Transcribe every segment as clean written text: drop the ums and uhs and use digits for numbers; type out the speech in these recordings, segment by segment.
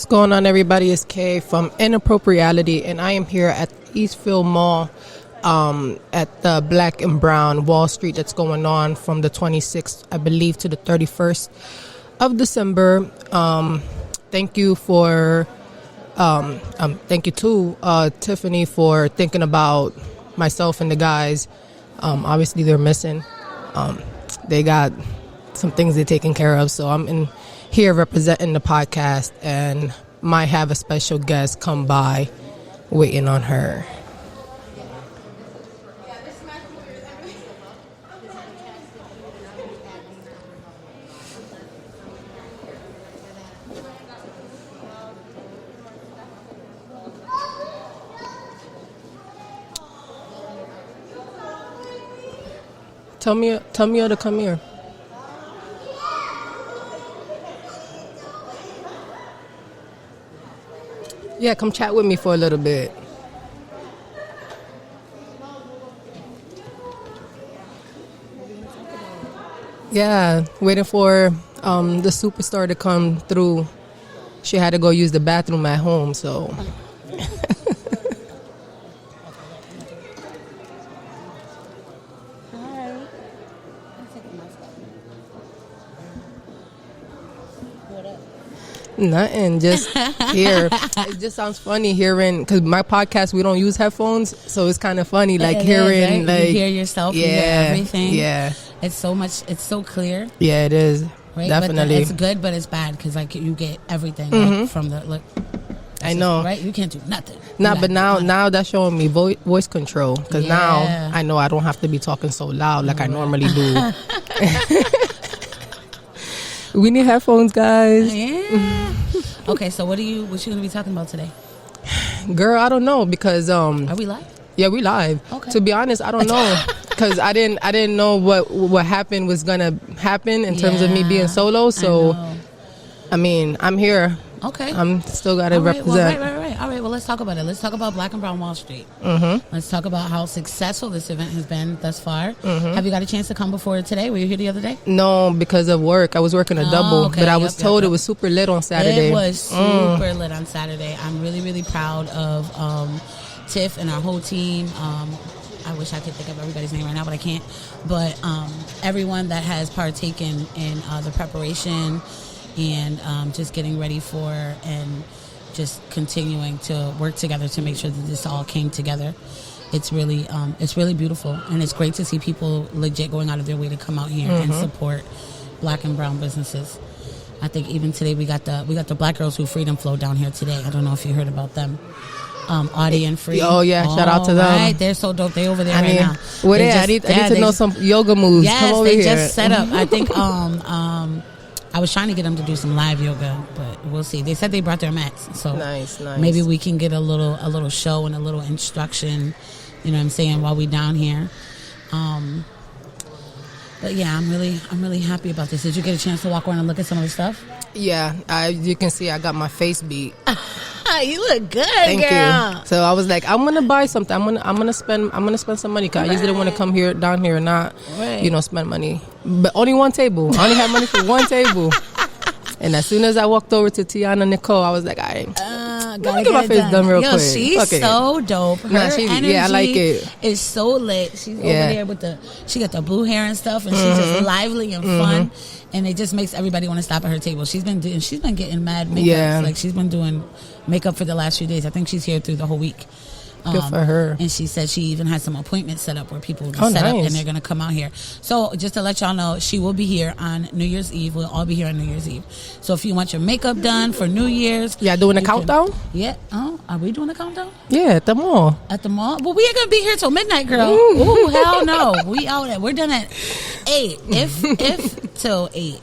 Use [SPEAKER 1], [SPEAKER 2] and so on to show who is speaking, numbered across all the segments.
[SPEAKER 1] What's going on, everybody? It's Kay from INAPPROPREALITY, and I am here at Eastfield Mall at the Black and Brown Wall Street that's going on from the 26th, I believe, to the 31st of December. Thank you to Tiffany for thinking about myself and the guys. Obviously, they're missing. They got some things they're taking care of, so I'm in here representing the podcast and might have a special guest come by waiting on her. Tell me to come here. Yeah, come chat with me for a little bit. Yeah, waiting for the superstar to come through. She had to go use the bathroom at home, so. Nothing, just here. It just sounds funny hearing, because my podcast, we don't use headphones, so it's kind of funny, like hearing,
[SPEAKER 2] right?
[SPEAKER 1] like
[SPEAKER 2] you hear yourself, you hear everything.
[SPEAKER 1] Yeah,
[SPEAKER 2] it's so clear.
[SPEAKER 1] Yeah, it is. Right? Definitely,
[SPEAKER 2] but it's good, but it's bad because like you get everything like, from the like.
[SPEAKER 1] I know,
[SPEAKER 2] right? You can't do nothing.
[SPEAKER 1] But now that's showing me voice control, because now I know I don't have to be talking so loud like I normally do. We need headphones, guys.
[SPEAKER 2] Yeah. Okay, so what you gonna be talking about today?
[SPEAKER 1] Girl, I don't know, because
[SPEAKER 2] are we live?
[SPEAKER 1] Yeah, we live. Okay. To be honest, I don't know, because I didn't know what happened was gonna happen in terms of me being solo. So, I mean, I'm here.
[SPEAKER 2] Okay.
[SPEAKER 1] I'm still gotta represent.
[SPEAKER 2] Right. All right. Well, let's talk about it. Let's talk about Black and Brown Wall Street. Let's talk about how successful this event has been thus far. Have you got a chance to come before today? Were you here the other day?
[SPEAKER 1] No, because of work. I was working a double, but I was told it was super lit on Saturday.
[SPEAKER 2] It was super lit on Saturday. I'm really, really proud of Tiff and our whole team. I wish I could think of everybody's name right now, but I can't. But everyone that has partaken in the preparation and just getting ready for and just continuing to work together to make sure that this all came together. It's really beautiful, and it's great to see people legit going out of their way to come out here and support Black and Brown businesses. I think even today we got the Black Girls Who Freedom Flow down here today. I don't know if you heard about them. Audie and Free.
[SPEAKER 1] Oh yeah, shout out to them.
[SPEAKER 2] Right, they're so dope. They over there right now.
[SPEAKER 1] What I need to know some yoga moves.
[SPEAKER 2] Yes,
[SPEAKER 1] come over
[SPEAKER 2] they
[SPEAKER 1] here.
[SPEAKER 2] just set up. I think I was trying to get them to do some live yoga, but we'll see. They said they brought their mats, so
[SPEAKER 1] nice.
[SPEAKER 2] Maybe we can get a little show and a little instruction. You know what I'm saying, while we down here. But yeah, I'm really happy about this. Did you get a chance to walk around and look at some of the stuff?
[SPEAKER 1] Yeah, you can see I got my face beat.
[SPEAKER 2] You look good,
[SPEAKER 1] Thank
[SPEAKER 2] girl.
[SPEAKER 1] you. So I was like, I'm gonna buy something. I'm gonna spend some money. Cause I usually want to come down here and not, spend money. But only one table. I only have money for one table. And as soon as I walked over to Tiana Nicole, I was like, let me get my face done real quick.
[SPEAKER 2] She's so dope. Her energy
[SPEAKER 1] I like it.
[SPEAKER 2] Is so lit. She's over there with she got the blue hair and stuff, and she's just lively and fun. And it just makes everybody want to stop at her table. She's been getting mad makeup.
[SPEAKER 1] Yeah.
[SPEAKER 2] Like she's been doing makeup for the last few days. I think she's here through the whole week.
[SPEAKER 1] Good for her.
[SPEAKER 2] And she said she even has some appointments set up where people will be set up and they're going to come out here. So just to let y'all know, she will be here on New Year's Eve. We'll all be here on New Year's Eve. So if you want your makeup done for New Year's.
[SPEAKER 1] Yeah, doing a countdown?
[SPEAKER 2] Yeah. Oh, are we doing a countdown?
[SPEAKER 1] Yeah, at the mall.
[SPEAKER 2] At the mall? Well, we ain't going to be here till midnight, girl. Ooh, hell no. We're done at 8. If till 8.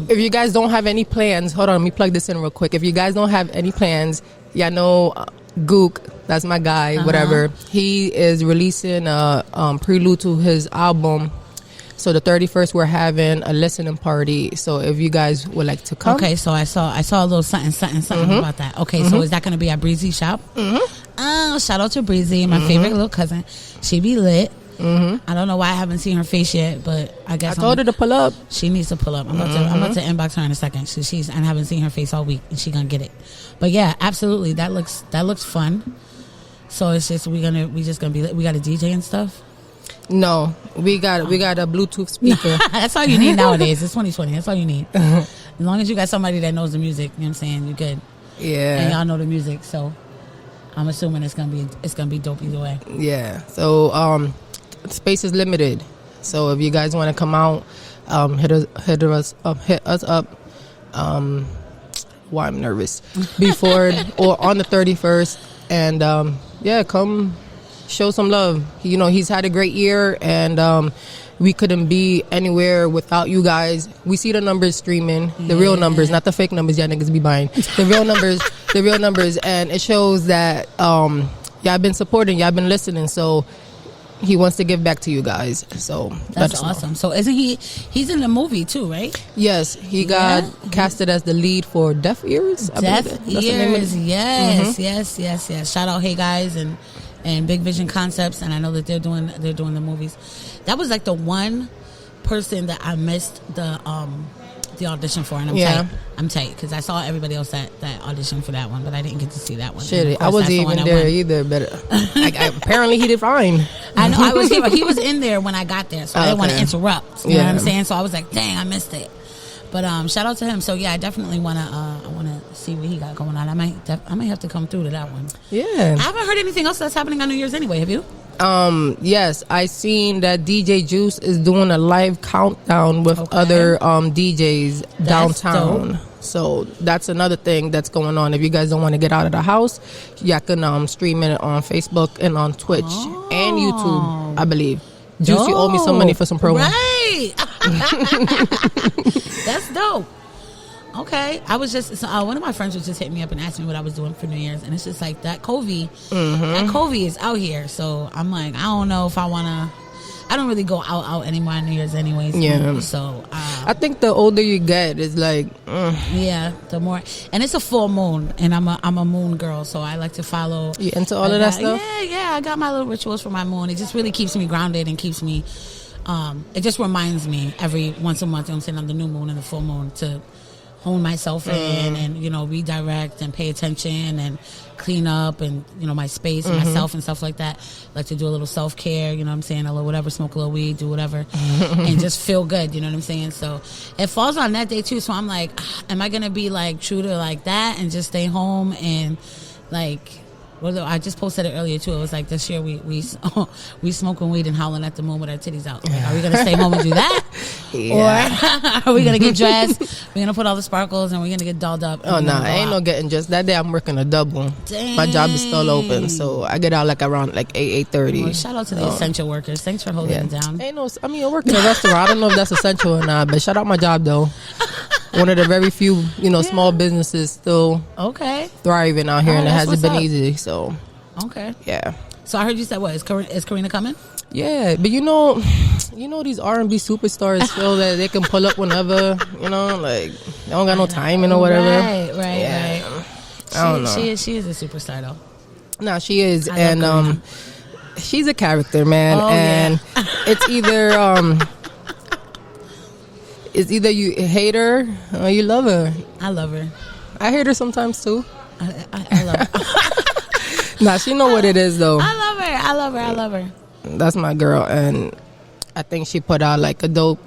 [SPEAKER 1] If you guys don't have any plans, hold on, let me plug this in real quick. If you guys don't have any plans, y'all know Gook, that's my guy, whatever. He is releasing a prelude to his album. So the 31st, we're having a listening party. So if you guys would like to come.
[SPEAKER 2] Okay, so I saw a little something about that. Okay, so is that going to be at Breezy's shop? Oh, shout out to Breezy, my favorite little cousin. She be lit. I don't know why I haven't seen her face yet, but I guess
[SPEAKER 1] I told her to pull up.
[SPEAKER 2] She needs to pull up. I'm about to inbox her in a second. She's and I haven't seen her face all week, and she gonna get it. But yeah, absolutely, that looks fun. So it's just we got a DJ and stuff.
[SPEAKER 1] No, we got a Bluetooth speaker.
[SPEAKER 2] That's all you need nowadays. It's 2020. That's all you need. As long as you got somebody that knows the music, you know what I'm saying, you're good.
[SPEAKER 1] Yeah,
[SPEAKER 2] and y'all know the music, so I'm assuming it's gonna be dope either way.
[SPEAKER 1] Yeah. So space is limited. So if you guys want to come out, hit us up. Why I'm nervous before or on the 31st, and yeah, come show some love. You know, he's had a great year, and we couldn't be anywhere without you guys. We see the numbers streaming, the real numbers, not the fake numbers y'all niggas be buying. The real numbers, and it shows that y'all been supporting, y'all been listening. So he wants to give back to you guys. So
[SPEAKER 2] that's awesome. So isn't he's in the movie too, right?
[SPEAKER 1] Yes, he got casted as the lead for Deaf Ears.
[SPEAKER 2] Deaf Ears, yes. Shout out Hey Guys and Big Vision Concepts, and I know that they're doing the movies. That was like the one person that I missed the audition for, and I'm tight because I saw everybody else that auditioned for that one, but I didn't get to see that one.
[SPEAKER 1] Shit, I wasn't even there either, but apparently he did fine.
[SPEAKER 2] I know he was in there when I got there, so I didn't want to interrupt. You know what I'm saying? So I was like, dang, I missed it. But shout out to him. So yeah, I definitely wanna see what he got going on. I might have to come through to that one.
[SPEAKER 1] Yeah,
[SPEAKER 2] I haven't heard anything else that's happening on New Year's anyway. Have you?
[SPEAKER 1] Yes, I seen that DJ Juice is doing a live countdown with other DJs downtown. Dope. So that's another thing that's going on. If you guys don't want to get out of the house, y'all can stream it on Facebook and on Twitch and YouTube, I believe. Juice, you owe me some money for some promo.
[SPEAKER 2] Right. That's dope. Okay. I was just one of my friends was just hitting me up and asking me what I was doing for New Year's, and it's just like that COVID is out here. So I'm like, I don't know if I wanna. I don't really go out anymore on New Year's anyways.
[SPEAKER 1] Yeah.
[SPEAKER 2] So
[SPEAKER 1] I think the older you get, it's like
[SPEAKER 2] yeah, the more, and it's a full moon, and I'm a moon girl, so I like to follow.
[SPEAKER 1] You into all of that stuff?
[SPEAKER 2] Yeah. I got my little rituals for my moon. It just really keeps me grounded and keeps me. It just reminds me every once a month. You know what I'm saying, on the new moon and the full moon to hone myself in and redirect and pay attention and clean up and my space and myself and stuff like that. Like to do a little self-care, you know what I'm saying, a little whatever, smoke a little weed, do whatever and just feel good, you know what I'm saying. So it falls on that day too, so I'm like, am I gonna be like true to like that and just stay home and like, well, I just posted it earlier too. It was like this year we smoking weed and howling at the moon with our titties out. Like, are we gonna stay home and do that, or are we gonna get dressed? We're gonna put all the sparkles and we're gonna get dolled up.
[SPEAKER 1] Oh no, ain't no getting dressed. That day I'm working a double.
[SPEAKER 2] Dang.
[SPEAKER 1] My job is still open, so I get out like around like 8:30.
[SPEAKER 2] Well, shout out to the essential workers. Thanks for holding it down.
[SPEAKER 1] Ain't no. I mean, I work in a restaurant. I don't know if that's essential or not, but shout out my job though. One of the very few, small businesses still thriving out here, and it hasn't been easy. So, yeah.
[SPEAKER 2] So I heard you said what is Karina coming?
[SPEAKER 1] Yeah, but these R&B superstars feel that they can pull up whenever, like they don't got no timing or whatever.
[SPEAKER 2] Right.
[SPEAKER 1] I don't know.
[SPEAKER 2] She is a superstar though.
[SPEAKER 1] No, she is, and she's a character, man, and it's either. It's either you hate her or you love her.
[SPEAKER 2] I love her.
[SPEAKER 1] I hate her sometimes too.
[SPEAKER 2] I love her.
[SPEAKER 1] Nah, she know what it is though.
[SPEAKER 2] I love her.
[SPEAKER 1] That's my girl, and I think she put out like a dope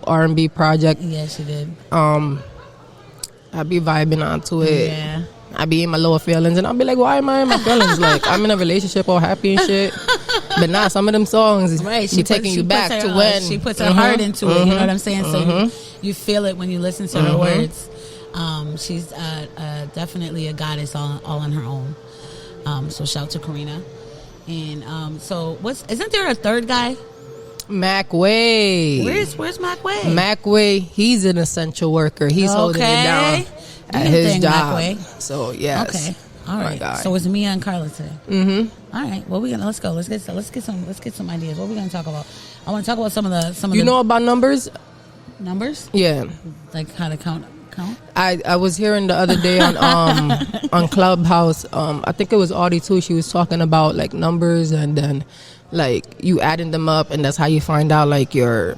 [SPEAKER 1] R&B project.
[SPEAKER 2] Yeah, she did.
[SPEAKER 1] I be vibing onto it.
[SPEAKER 2] Yeah.
[SPEAKER 1] I be in my lower feelings, and I'll be like, why am I in my feelings? Like, I'm in a relationship all happy and shit. But nah, some of them songs be taking you back to when
[SPEAKER 2] she puts her heart into it. You know what I'm saying? So you feel it when you listen to her words. She's definitely a goddess all on her own. So shout to Karina. And so isn't there a third guy?
[SPEAKER 1] Mac Way.
[SPEAKER 2] Where's Mac Way?
[SPEAKER 1] Mac Way, he's an essential worker. He's holding it down at his job. So yes.
[SPEAKER 2] Okay. All right.
[SPEAKER 1] God.
[SPEAKER 2] So it's Mia and Carla today. All right. Well, let's go. Let's get some ideas. What are we gonna talk about? I want to talk about some of the.
[SPEAKER 1] You know about numbers?
[SPEAKER 2] Numbers?
[SPEAKER 1] Yeah.
[SPEAKER 2] Like how to count.
[SPEAKER 1] I was hearing the other day on Clubhouse. I think it was Audie too. She was talking about like numbers, and then like you adding them up, and that's how you find out like your.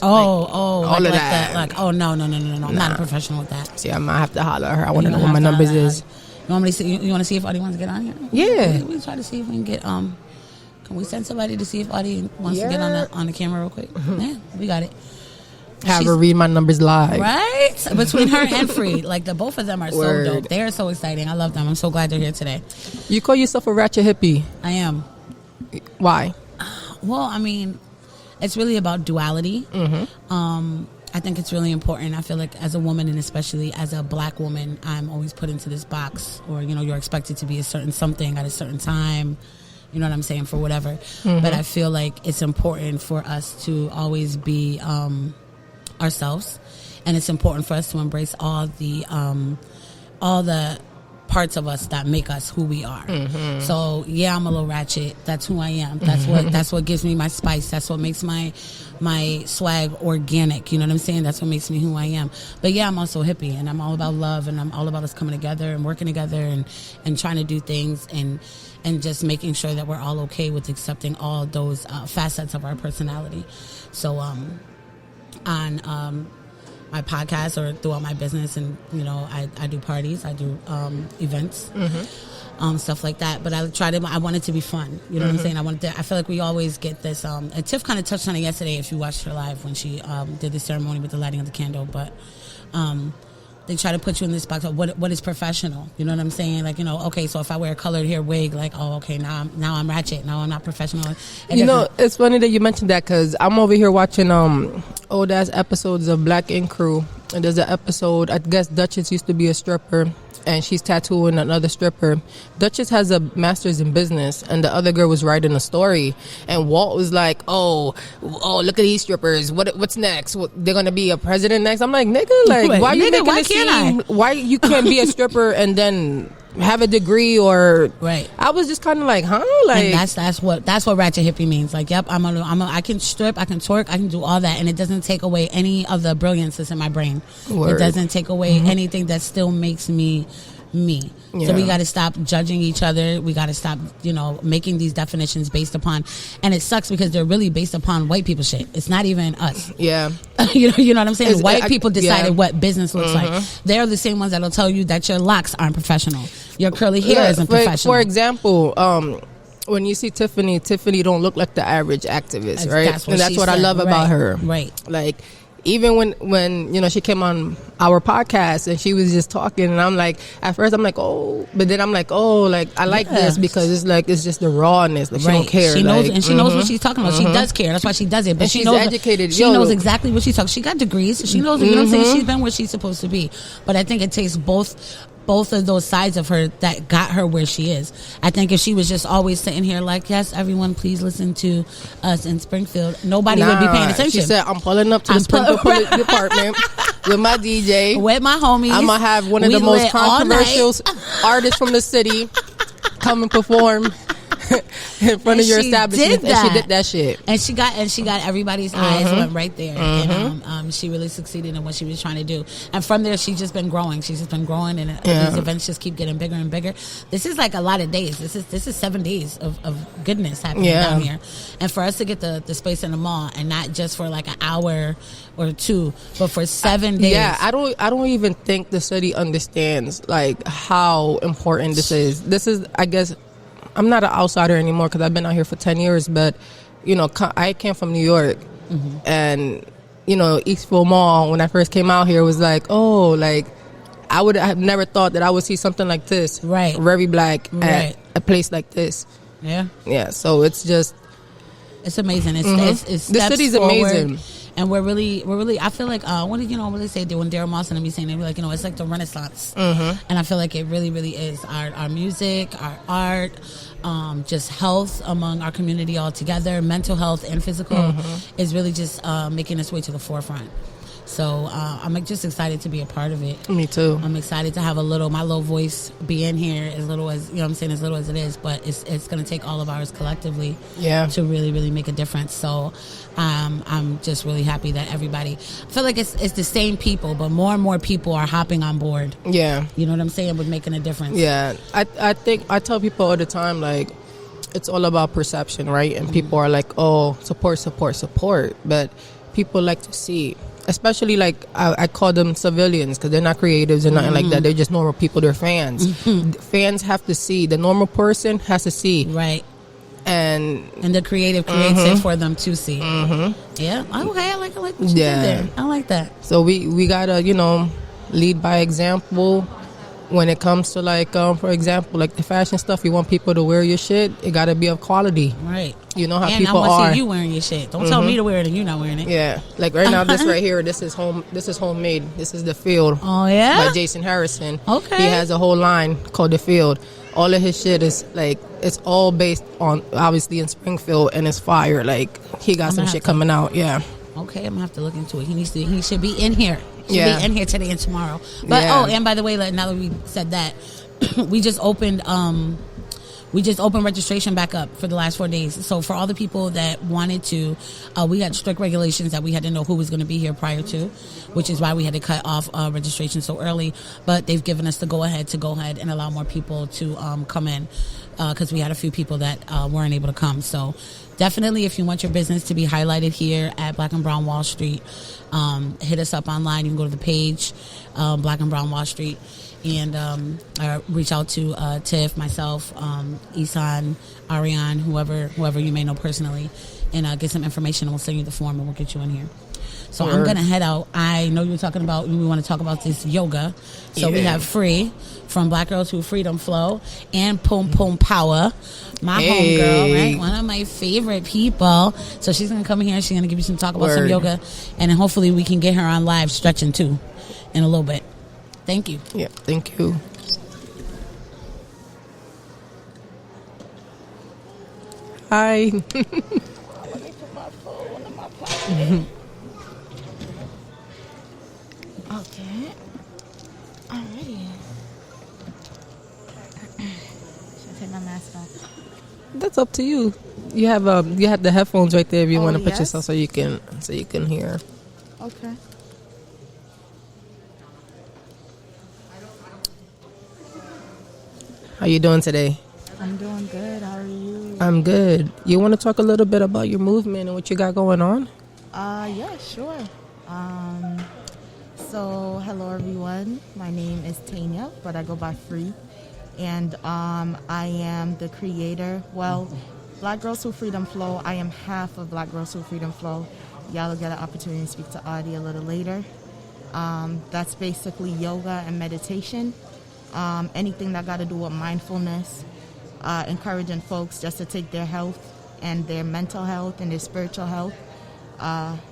[SPEAKER 2] All
[SPEAKER 1] of
[SPEAKER 2] like
[SPEAKER 1] that.
[SPEAKER 2] Like, no. I'm not a professional with that.
[SPEAKER 1] See, I might have to holler at her. I want to know what my numbers is.
[SPEAKER 2] You want me to see? You want to see if Audie wants to get on here?
[SPEAKER 1] Yeah.
[SPEAKER 2] We try to see if we can get. Can we send somebody to see if Audie wants to get on the camera real quick? Yeah, we got it.
[SPEAKER 1] Have her read my numbers live.
[SPEAKER 2] Right? Between her and Free. Like, the both of them are
[SPEAKER 1] Word.
[SPEAKER 2] so dope. They are so exciting. I love them. I'm so glad they're here today.
[SPEAKER 1] You call yourself a ratchet hippie.
[SPEAKER 2] I am.
[SPEAKER 1] Why?
[SPEAKER 2] Well, I mean, it's really about duality. I think it's really important. I feel like as a woman, and especially as a black woman, I'm always put into this box, or, you know, you're expected to be a certain something at a certain time. You know what I'm saying? For whatever. But I feel like it's important for us to always be ourselves, and it's important for us to embrace all the parts of us that make us who we are. So yeah, I'm a little ratchet. That's who I am. That's what gives me my spice. That's what makes my swag organic. You know what I'm saying? That's what makes me who I am. But yeah, I'm also hippie, and I'm all about love, and I'm all about us coming together and working together and trying to do things and just making sure that we're all okay with accepting all those facets of our personality. So on my podcast or throughout my business, and, you know, I do parties, I do events, stuff like that. But I want it to be fun. You know what I'm saying? I feel like we always get this, and Tiff kind of touched on it yesterday if you watched her live when she did the ceremony with the lighting of the candle. But they try to put you in this box of what is professional. You know what I'm saying? Like, you know, okay, so if I wear a colored hair wig, like, oh, okay, now I'm ratchet. Now I'm not professional.
[SPEAKER 1] You know, it's funny that you mentioned that, because I'm over here watching old ass episodes of Black Ink Crew, and there's an episode, I guess Duchess used to be a stripper, and she's tattooing another stripper. Duchess has a master's in business, and the other girl was writing a story, and Walt was like, oh, look at these strippers. What's next? They're gonna be a president next? I'm like, nigga, like, why you making it seem? Why you can't be a stripper and then have a degree? Or
[SPEAKER 2] right?
[SPEAKER 1] I was just kind of like, huh? Like,
[SPEAKER 2] and that's what ratchet hippie means. Like, yep, I can strip, I can twerk, I can do all that, and it doesn't take away any of the brilliance that's in my brain. Word. It doesn't take away anything that still makes me. Yeah. So we got to stop judging each other. We got to stop, you know, making these definitions based upon, and it sucks because they're really based upon white people shit. It's not even us. Yeah. you know what I'm saying? White people decided what business looks like. They're the same ones that'll tell you that your locks aren't professional. Your curly hair isn't professional.
[SPEAKER 1] For example, when you see Tiffany don't look like the average activist, right? That's what I love about her. Right. Like, even when you know, she came on our podcast and she was just talking, and I'm like, at first I'm like, oh, but then I'm like, oh, like, I like this because it's just the rawness. Like, she don't care.
[SPEAKER 2] She knows, and she knows what she's talking about. She does care. That's why she does it. But
[SPEAKER 1] she's educated.
[SPEAKER 2] She knows exactly what she's talking. She got degrees. She knows. You know what I'm saying? She's been where she's supposed to be. But I think it takes both of those sides of her that got her where she is. I think if she was just always sitting here like, yes, everyone, please listen to us in Springfield, nobody would be paying attention.
[SPEAKER 1] She said, I'm pulling up to the Springfield Police Department with my DJ,
[SPEAKER 2] with my homies.
[SPEAKER 1] I'm gonna have one of the most controversial artists from the city come and perform in front of your establishment. And she did that shit, and she got everybody's eyes went right there. And she really succeeded in what she was trying to do, and from there she's just been growing, and these events just keep getting bigger and bigger. This is like a lot of days. This is 7 days of goodness happening down here, and for us to get the space in the mall, and not just for like an hour or two, but for 7 days. I don't even think the city understands like how important this is. This is, I guess, I'm not an outsider anymore because I've been out here for 10 years, but, you know, I came from New York, and, you know, Eastville Mall, when I first came out here, was like, oh, like, I would have never thought that I would see something like this. Right. Very black at a place like this. Yeah. Yeah, so it's just...
[SPEAKER 2] It's amazing. It's
[SPEAKER 1] the city's forward. Amazing.
[SPEAKER 2] And we're really, I feel like, what they say, when Daryl Moss and me saying, they're like, you know, it's like the Renaissance. And I feel like it really, really is. Our music, our art, just health among our community altogether, mental health and physical is really just making its way to the forefront. So I'm just excited to be a part of it.
[SPEAKER 1] Me too.
[SPEAKER 2] I'm excited to have my little voice be in here, as little as, you know what I'm saying, as little as it is, but it's going to take all of ours collectively to really, really make a difference. So I'm just really happy that everybody, I feel like it's the same people, but more and more people are hopping on board. Yeah. You know what I'm saying? With making a difference.
[SPEAKER 1] Yeah. I think I tell people all the time, like, it's all about perception, right? And people are like, oh, support. But people like to see, especially like I call them civilians because they're not creatives or nothing like that. They're just normal people. They're fans. Fans have to see. The normal person has to see.
[SPEAKER 2] Right.
[SPEAKER 1] And
[SPEAKER 2] the creative creates it for them to see. Yeah. Okay. I like what you did there. I like that.
[SPEAKER 1] So we gotta, lead by example. When it comes to like, for example, like the fashion stuff, you want people to wear your shit. It gotta be of quality.
[SPEAKER 2] Right.
[SPEAKER 1] You know how
[SPEAKER 2] and
[SPEAKER 1] people
[SPEAKER 2] I want
[SPEAKER 1] are.
[SPEAKER 2] to see you wearing your shit. Don't tell me to wear it and you're not wearing it.
[SPEAKER 1] Yeah. Like right now, this right here, this is homemade. This is The Field.
[SPEAKER 2] Oh yeah.
[SPEAKER 1] By Jason Harrison.
[SPEAKER 2] Okay.
[SPEAKER 1] He has a whole line called The Field. All of his shit is like, it's all based on obviously in Springfield, and it's fire. Like he got some shit coming out. Yeah.
[SPEAKER 2] Okay, I'm gonna have to look into it. He should be in here. Be in here today and tomorrow. But and by the way, like, now that we said that, we just opened registration back up for the last 4 days. So for all the people that wanted to, we had strict regulations that we had to know who was going to be here prior to, which is why we had to cut off registration so early. But they've given us the go ahead and allow more people to come in, because we had a few people that weren't able to come. So definitely, if you want your business to be highlighted here at Black and Brown Wall Street, hit us up online. You can go to the page, Black and Brown Wall Street, and reach out to Tiff, myself, Isan, Ariane, whoever you may know personally, and get some information, and we'll send you the form and we'll get you in here. So I'm going to head out. I know you were talking about, we want to talk about this yoga. So we have Free from Black Girls Who Freedom Flow and Pum Pum Power, my homegirl, right? One of my favorite people. So she's going to come here and she's going to give you some talk about some yoga. And then hopefully we can get her on live stretching too in a little bit. Thank you.
[SPEAKER 1] Yeah, thank you. Hi.
[SPEAKER 2] Let me put my phone in my pocket. Okay. Alrighty. Should I take my mask off?
[SPEAKER 1] That's up to you. You have the headphones right there if you want to put yourself so you can hear.
[SPEAKER 3] Okay.
[SPEAKER 1] How you doing today?
[SPEAKER 3] I'm doing good. How are you?
[SPEAKER 1] I'm good. You want to talk a little bit about your movement and what you got going on?
[SPEAKER 3] Yeah, sure. So hello everyone. My name is Tanya, but I go by Free, and I am the creator. Well, Black Girls Who Freedom Flow. I am half of Black Girls Who Freedom Flow. Y'all will get an opportunity to speak to Audie a little later. That's basically yoga and meditation. Anything that got to do with mindfulness, encouraging folks just to take their health and their mental health and their spiritual health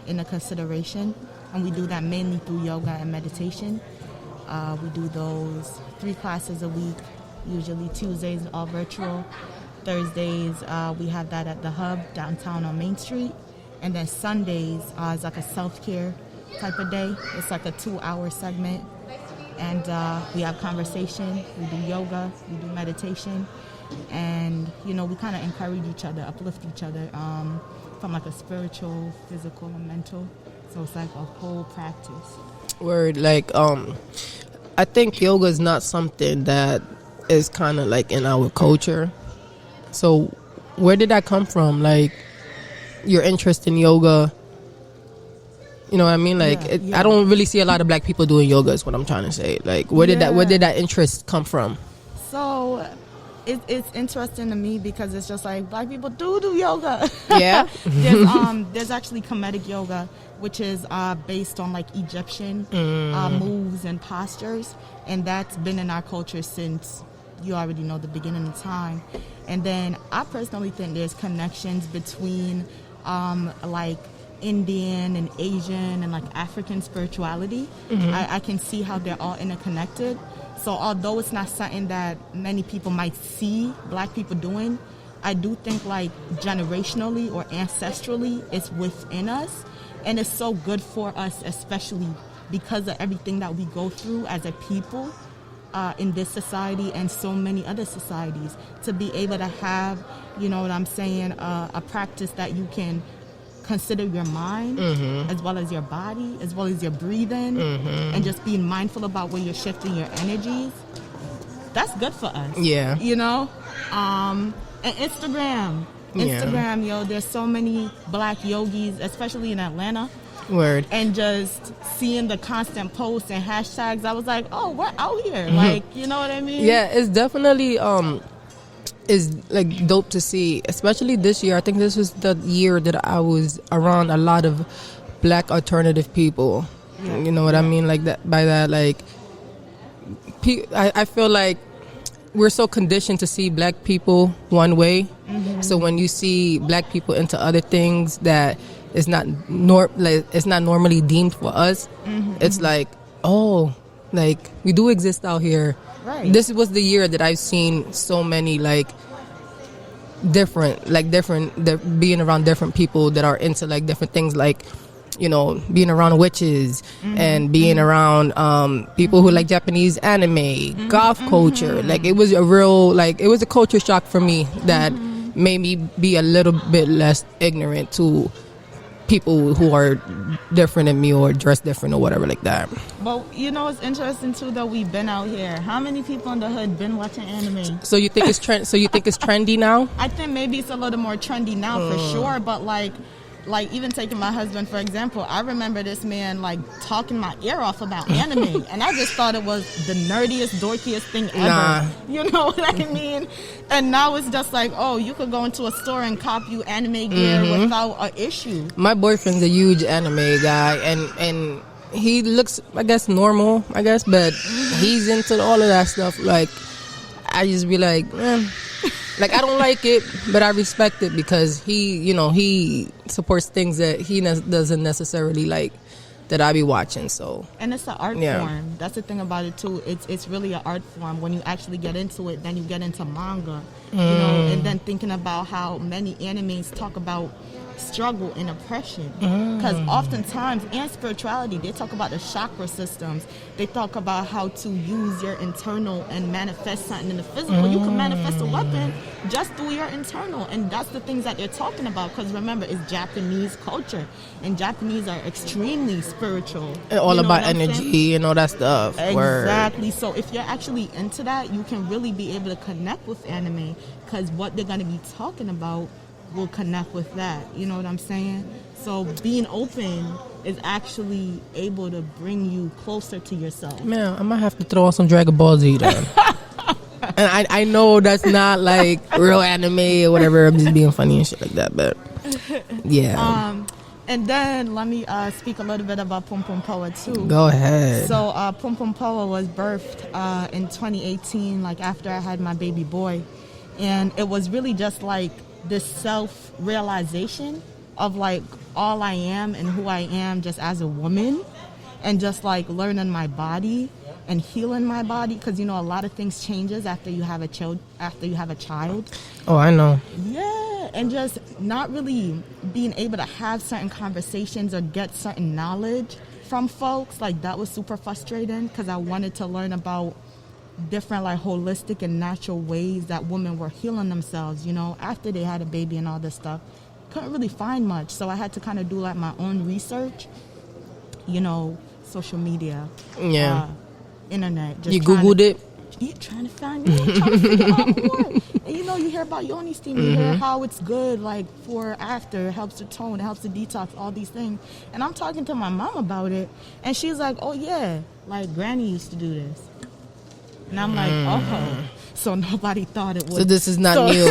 [SPEAKER 3] into consideration. And we do that mainly through yoga and meditation. We do those 3 classes a week, usually Tuesdays all virtual. Thursdays we have that at the Hub downtown on Main Street. And then Sundays is like a self-care type of day. It's like a 2-hour segment. And we have conversation, we do yoga, we do meditation, and, we kind of encourage each other, uplift each other from like a spiritual, physical, and mental. So it's like a whole practice.
[SPEAKER 1] Word, like, I think yoga is not something that is kind of like in our culture. So where did that come from? Like, your interest in yoga? You know what I mean? Like, I don't really see a lot of black people doing yoga is what I'm trying to say. Like, where did that interest come from?
[SPEAKER 3] So it's interesting to me because it's just like black people do yoga.
[SPEAKER 1] Yeah.
[SPEAKER 3] There's actually comedic yoga, which is based on like Egyptian moves and postures, and that's been in our culture since, you already know, the beginning of time. And then I personally think there's connections between like Indian and Asian and like African spirituality. I can see how they're all interconnected. So although it's not something that many people might see black people doing, I do think like generationally or ancestrally it's within us, and it's so good for us, especially because of everything that we go through as a people in this society and so many other societies, to be able to have, you know what I'm saying, a practice that you can consider your mind as well as your body, as well as your breathing, and just being mindful about where you're shifting your energies. That's good for us.
[SPEAKER 1] Yeah.
[SPEAKER 3] You know? And Instagram.
[SPEAKER 1] Yeah.
[SPEAKER 3] Instagram, yo, there's so many black yogis, especially in Atlanta.
[SPEAKER 1] Word.
[SPEAKER 3] And just seeing the constant posts and hashtags, I was like, oh, we're out here. Like, you know what I mean?
[SPEAKER 1] Yeah, it's definitely is like dope to see, especially this year. I think this was the year that I was around a lot of black alternative people.
[SPEAKER 3] Yeah.
[SPEAKER 1] You know what I mean? Like that. By that, like, I feel like we're so conditioned to see black people one way. So when you see black people into other things that is not it's not normally deemed for us, it's like, oh, like we do exist out here.
[SPEAKER 3] Right.
[SPEAKER 1] This was the year that I've seen so many being around different people that are into like different things, like, you know, being around witches and being around people who like Japanese anime, goth culture. Like it was a culture shock for me that made me be a little bit less ignorant to people who are different than me or dress different or whatever like that.
[SPEAKER 3] But you know, it's interesting too that we've been out here. How many people in the hood been watching anime?
[SPEAKER 1] So you think it's trendy now?
[SPEAKER 3] I think maybe it's a little more trendy now for sure, but like even taking my husband for example, I remember this man like talking my ear off about anime, and I just thought it was the nerdiest, dorkiest thing ever.
[SPEAKER 1] Nah.
[SPEAKER 3] You know what I mean? And now it's just like, oh, you could go into a store and cop you anime gear without an issue.
[SPEAKER 1] My boyfriend's a huge anime guy, and he looks, I guess, normal, but he's into all of that stuff. Like, I just be like, like, I don't like it, but I respect it because he supports things that he doesn't necessarily like that I be watching. So,
[SPEAKER 3] and it's an art form. That's the thing about it too. It's really an art form. When you actually get into it, then you get into manga, you know, and then thinking about how many animes talk about struggle and oppression, because oftentimes, and spirituality, they talk about the chakra systems. They talk about how to use your internal and manifest something in the physical. You can manifest a weapon just through your internal, and that's the things that they're talking about, because remember, it's Japanese culture, and Japanese are extremely spiritual,
[SPEAKER 1] all about energy and all that stuff.
[SPEAKER 3] Exactly.
[SPEAKER 1] Word.
[SPEAKER 3] So if you're actually into that, you can really be able to connect with anime, because what they're going to be talking about will connect with that. You know what I'm saying? So being open is actually able to bring you closer to yourself. Man,
[SPEAKER 1] I might have to throw on some Dragon Ball Z then. And I know that's not like real anime or whatever. I'm just being funny and shit like that, but yeah.
[SPEAKER 3] And then let me speak a little bit about Pum Pum Power too.
[SPEAKER 1] Go ahead.
[SPEAKER 3] So Pum Pum Power was birthed in 2018, like after I had my baby boy, and it was really just like this self-realization of like all I am and who I am just as a woman, and just like learning my body and healing my body, because you know a lot of things changes after you have a child.
[SPEAKER 1] Oh, I know.
[SPEAKER 3] Yeah, and just not really being able to have certain conversations or get certain knowledge from folks, like that was super frustrating, because I wanted to learn about different like holistic and natural ways that women were healing themselves, you know, after they had a baby and all this stuff. Couldn't really find much, so I had to kind of do like my own research, you know, social media, internet. Just
[SPEAKER 1] you Googled it?
[SPEAKER 3] Yeah, trying to find trying to figure out more. And you know, you hear about Yoni steam, you hear how it's good, like for after, it helps to tone, it helps to detox, all these things. And I'm talking to my mom about it, and she's like, oh yeah, like Granny used to do this. And I'm like, oh, so nobody thought it would.
[SPEAKER 1] So this is not new.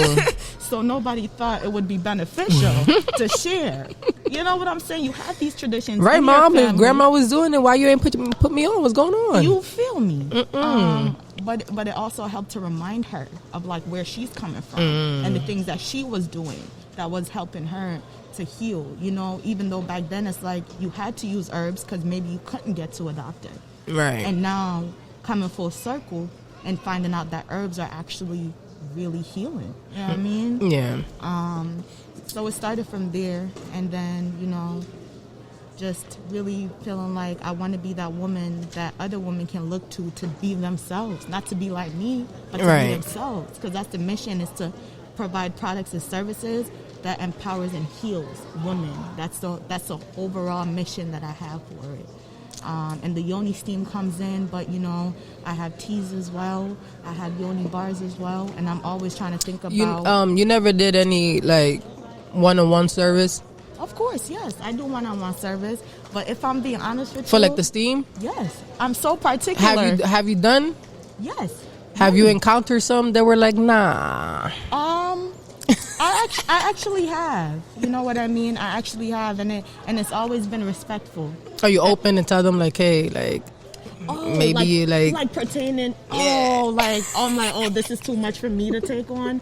[SPEAKER 3] So nobody thought it would be beneficial to share. You know what I'm saying? You have these traditions,
[SPEAKER 1] right, Mom? If Grandma was doing it, why you ain't put me on? What's going on?
[SPEAKER 3] You feel me? But it also helped to remind her of like where she's coming from and the things that she was doing that was helping her to heal. You know, even though back then it's like you had to use herbs because maybe you couldn't get to a doctor.
[SPEAKER 1] Right.
[SPEAKER 3] And now coming full circle and finding out that herbs are actually really healing. You know what I mean?
[SPEAKER 1] Yeah.
[SPEAKER 3] So it started from there, and then, you know, just really feeling like I want to be that woman that other women can look to be themselves, not to be like me, but to be themselves. Because that's the mission, is to provide products and services that empowers and heals women. That's the overall mission that I have for it. and the yoni steam comes in. But you know, I have teas as well. I have yoni bars as well, and I'm always trying to think about.
[SPEAKER 1] You never did any like one-on-one service?
[SPEAKER 3] Of course, yes, I do one-on-one service. But if I'm being honest with you,
[SPEAKER 1] For like the steam?
[SPEAKER 3] yes, I'm so particular.
[SPEAKER 1] Have you done?
[SPEAKER 3] Yes.
[SPEAKER 1] Have you encountered some that were like, nah?
[SPEAKER 3] I actually have. You know what I mean? I actually have, and it's always been respectful.
[SPEAKER 1] Are you open and tell them like, hey, like, maybe
[SPEAKER 3] like pertaining?
[SPEAKER 1] Yeah.
[SPEAKER 3] I'm like, oh, this is too much for me to take on.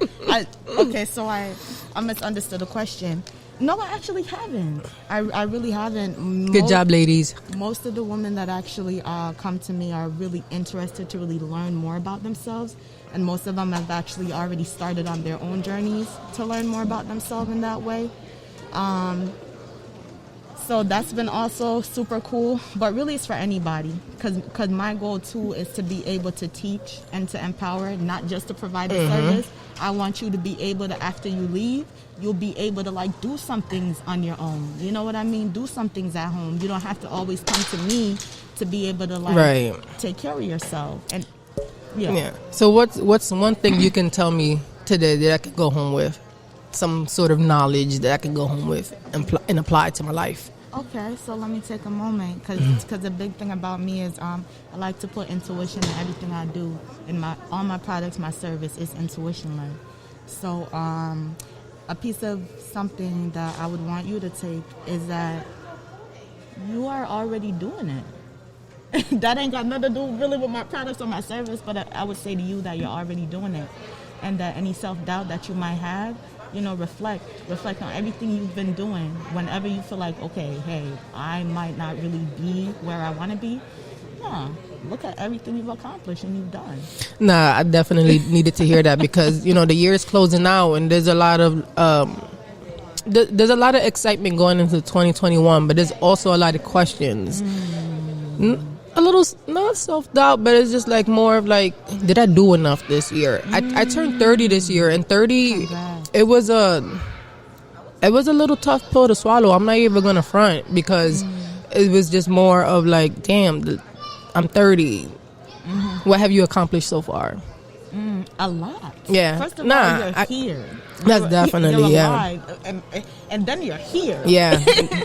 [SPEAKER 3] So I misunderstood the question. No, I actually haven't. I really haven't.
[SPEAKER 1] Good job, ladies.
[SPEAKER 3] Most of the women that actually come to me are really interested to really learn more about themselves. And most of them have actually already started on their own journeys to learn more about themselves in that way. So that's been also super cool. But really it's for anybody. Because my goal too is to be able to teach and to empower, not just to provide a service. I want you to be able to, after you leave, you'll be able to like do some things on your own. You know what I mean? Do some things at home. You don't have to always come to me to be able to like take care of yourself. And yeah.
[SPEAKER 1] So what's one thing you can tell me today that I could go home with? Some sort of knowledge that I can go home with and apply to my life.
[SPEAKER 3] Okay, so let me take a moment because the big thing about me is I like to put intuition in everything I do. In all my products, my service is intuition-led. So a piece of something that I would want you to take is that you are already doing it. That ain't got nothing to do really with my products or my service, but I would say to you that you're already doing it. And that any self-doubt that you might have, you know, reflect on everything you've been doing. Whenever you feel like, okay, hey, I might not really be where I want to be, look at everything you've accomplished and you've done.
[SPEAKER 1] Nah, I definitely needed to hear that because, you know, the year is closing out and there's a lot of there's a lot of excitement going into 2021, but there's also a lot of questions. A little, not self-doubt, but it's just like more of like, did I do enough this year? I turned 30 this year, and 30, it was a little tough pill to swallow. I'm not even gonna front because it was just more of like, damn, I'm 30. What have you accomplished so far?
[SPEAKER 3] A lot.
[SPEAKER 1] Yeah.
[SPEAKER 3] First of all, you're here.
[SPEAKER 1] That's definitely,
[SPEAKER 3] you're alive, and then you're here.
[SPEAKER 1] Yeah.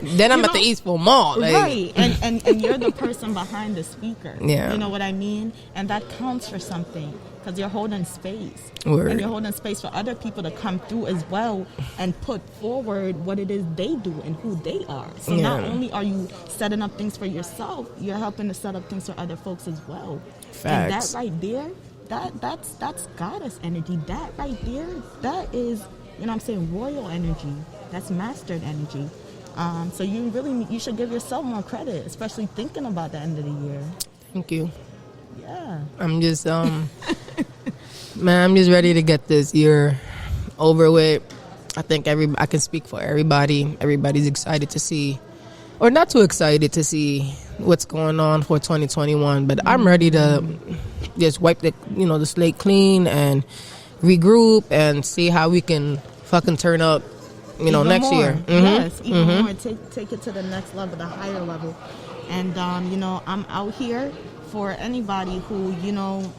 [SPEAKER 1] Then I'm at the Eastville Mall. Like.
[SPEAKER 3] Right. And you're the person behind the speaker.
[SPEAKER 1] Yeah.
[SPEAKER 3] You know what I mean? And that counts for something because you're holding space.
[SPEAKER 1] Word.
[SPEAKER 3] And you're holding space for other people to come through as well and put forward what it is they do and who they are. So not only are you setting up things for yourself, you're helping to set up things for other folks as well.
[SPEAKER 1] Facts.
[SPEAKER 3] And that right there, that's goddess energy. That right there, that is, you know what I'm saying, royal energy. That's mastered energy. So you should give yourself more credit, especially thinking about the end of the year.
[SPEAKER 1] Thank you.
[SPEAKER 3] Yeah.
[SPEAKER 1] I'm just man, I'm just ready to get this year over with. I think I can speak for everybody. Everybody's excited to see, or not too excited to see what's going on for 2021, but I'm ready to just wipe the slate clean and regroup and see how we can fucking turn up,
[SPEAKER 3] even
[SPEAKER 1] next
[SPEAKER 3] more.
[SPEAKER 1] year.
[SPEAKER 3] Yes, even more. Take it to the next level, the higher level. And I'm out here for anybody who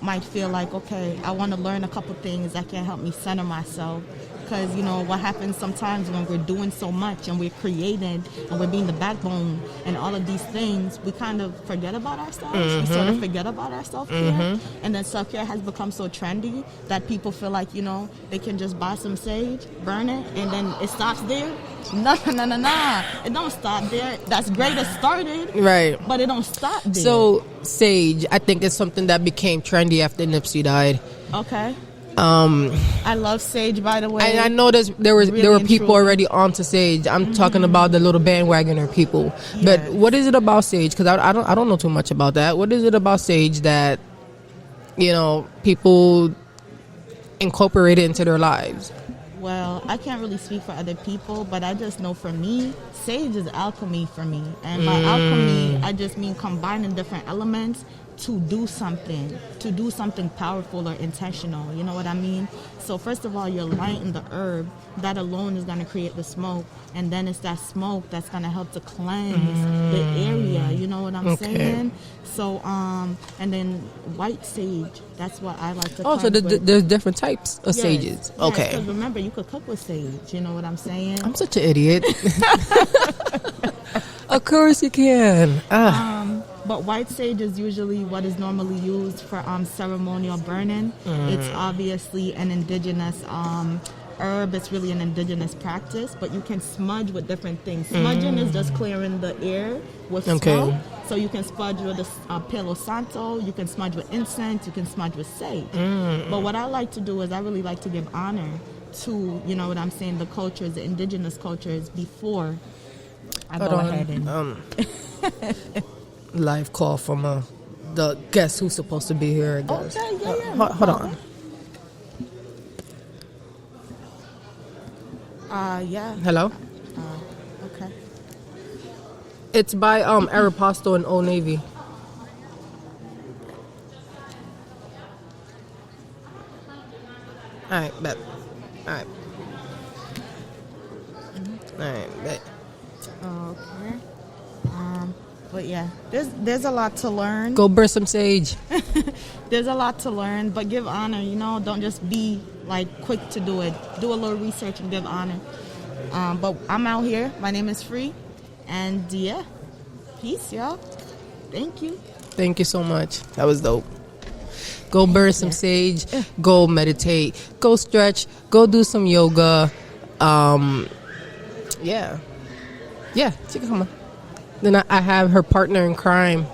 [SPEAKER 3] might feel like, okay, I want to learn a couple things that can help me center myself. Because, what happens sometimes when we're doing so much and we're creating and we're being the backbone and all of these things, we kind of forget about ourselves. We sort of forget about our self-care. And then self-care has become so trendy that people feel like, they can just buy some sage, burn it, and then it stops there. No. It don't stop there. That's great. It started.
[SPEAKER 1] Right.
[SPEAKER 3] But it don't stop there.
[SPEAKER 1] So, sage, I think it's something that became trendy after Nipsey died.
[SPEAKER 3] Okay. I love sage, by the way.
[SPEAKER 1] And I know there were people already onto sage. I'm talking about the little bandwagoner people.
[SPEAKER 3] Yes.
[SPEAKER 1] But what is it about sage? Because I don't know too much about that. What is it about sage that people incorporate it into their lives?
[SPEAKER 3] Well, I can't really speak for other people, but I just know for me, sage is alchemy for me. And by alchemy, I just mean combining different elements to do something powerful or intentional. You know what I mean? So first of all, you're lighting the herb. That alone is going to create the smoke. And then it's that smoke that's going to help to cleanse the area. You know what I'm saying? So, and then white sage, that's what I like to
[SPEAKER 1] Oh, so there's different types of sages. Okay.
[SPEAKER 3] Because remember, you could cook with sage. You know what I'm saying?
[SPEAKER 1] I'm such an idiot. Of course you can.
[SPEAKER 3] But white sage is usually what is normally used for ceremonial burning. It's obviously an indigenous herb. It's really an indigenous practice, but you can smudge with different things. Smudging is just clearing the air with smoke. So you can smudge with a Palo Santo, you can smudge with incense, you can smudge with sage. But what I like to do is I really like to give honor to, you know what I'm saying, the cultures, the indigenous cultures before I go ahead and...
[SPEAKER 1] Live call from the guest who's supposed to be here, I guess.
[SPEAKER 3] Okay, yeah.
[SPEAKER 1] Hold on.
[SPEAKER 3] Yeah.
[SPEAKER 1] Hello?
[SPEAKER 3] Okay.
[SPEAKER 1] It's by Aeropostale and Old Navy. Alright, bet. Alright. Alright, bet.
[SPEAKER 3] Okay. But yeah, there's a lot to learn.
[SPEAKER 1] Go burn some sage.
[SPEAKER 3] There's a lot to learn, but give honor, you know, don't just be like quick to do it. Do a little research and give honor. But I'm out here. My name is Free. And yeah, peace, y'all. Thank you.
[SPEAKER 1] Thank you so much. That was dope. Go burn some sage. Go meditate. Go stretch. Go do some yoga. Yeah. Yeah, chica, come on. Then I have her partner in crime,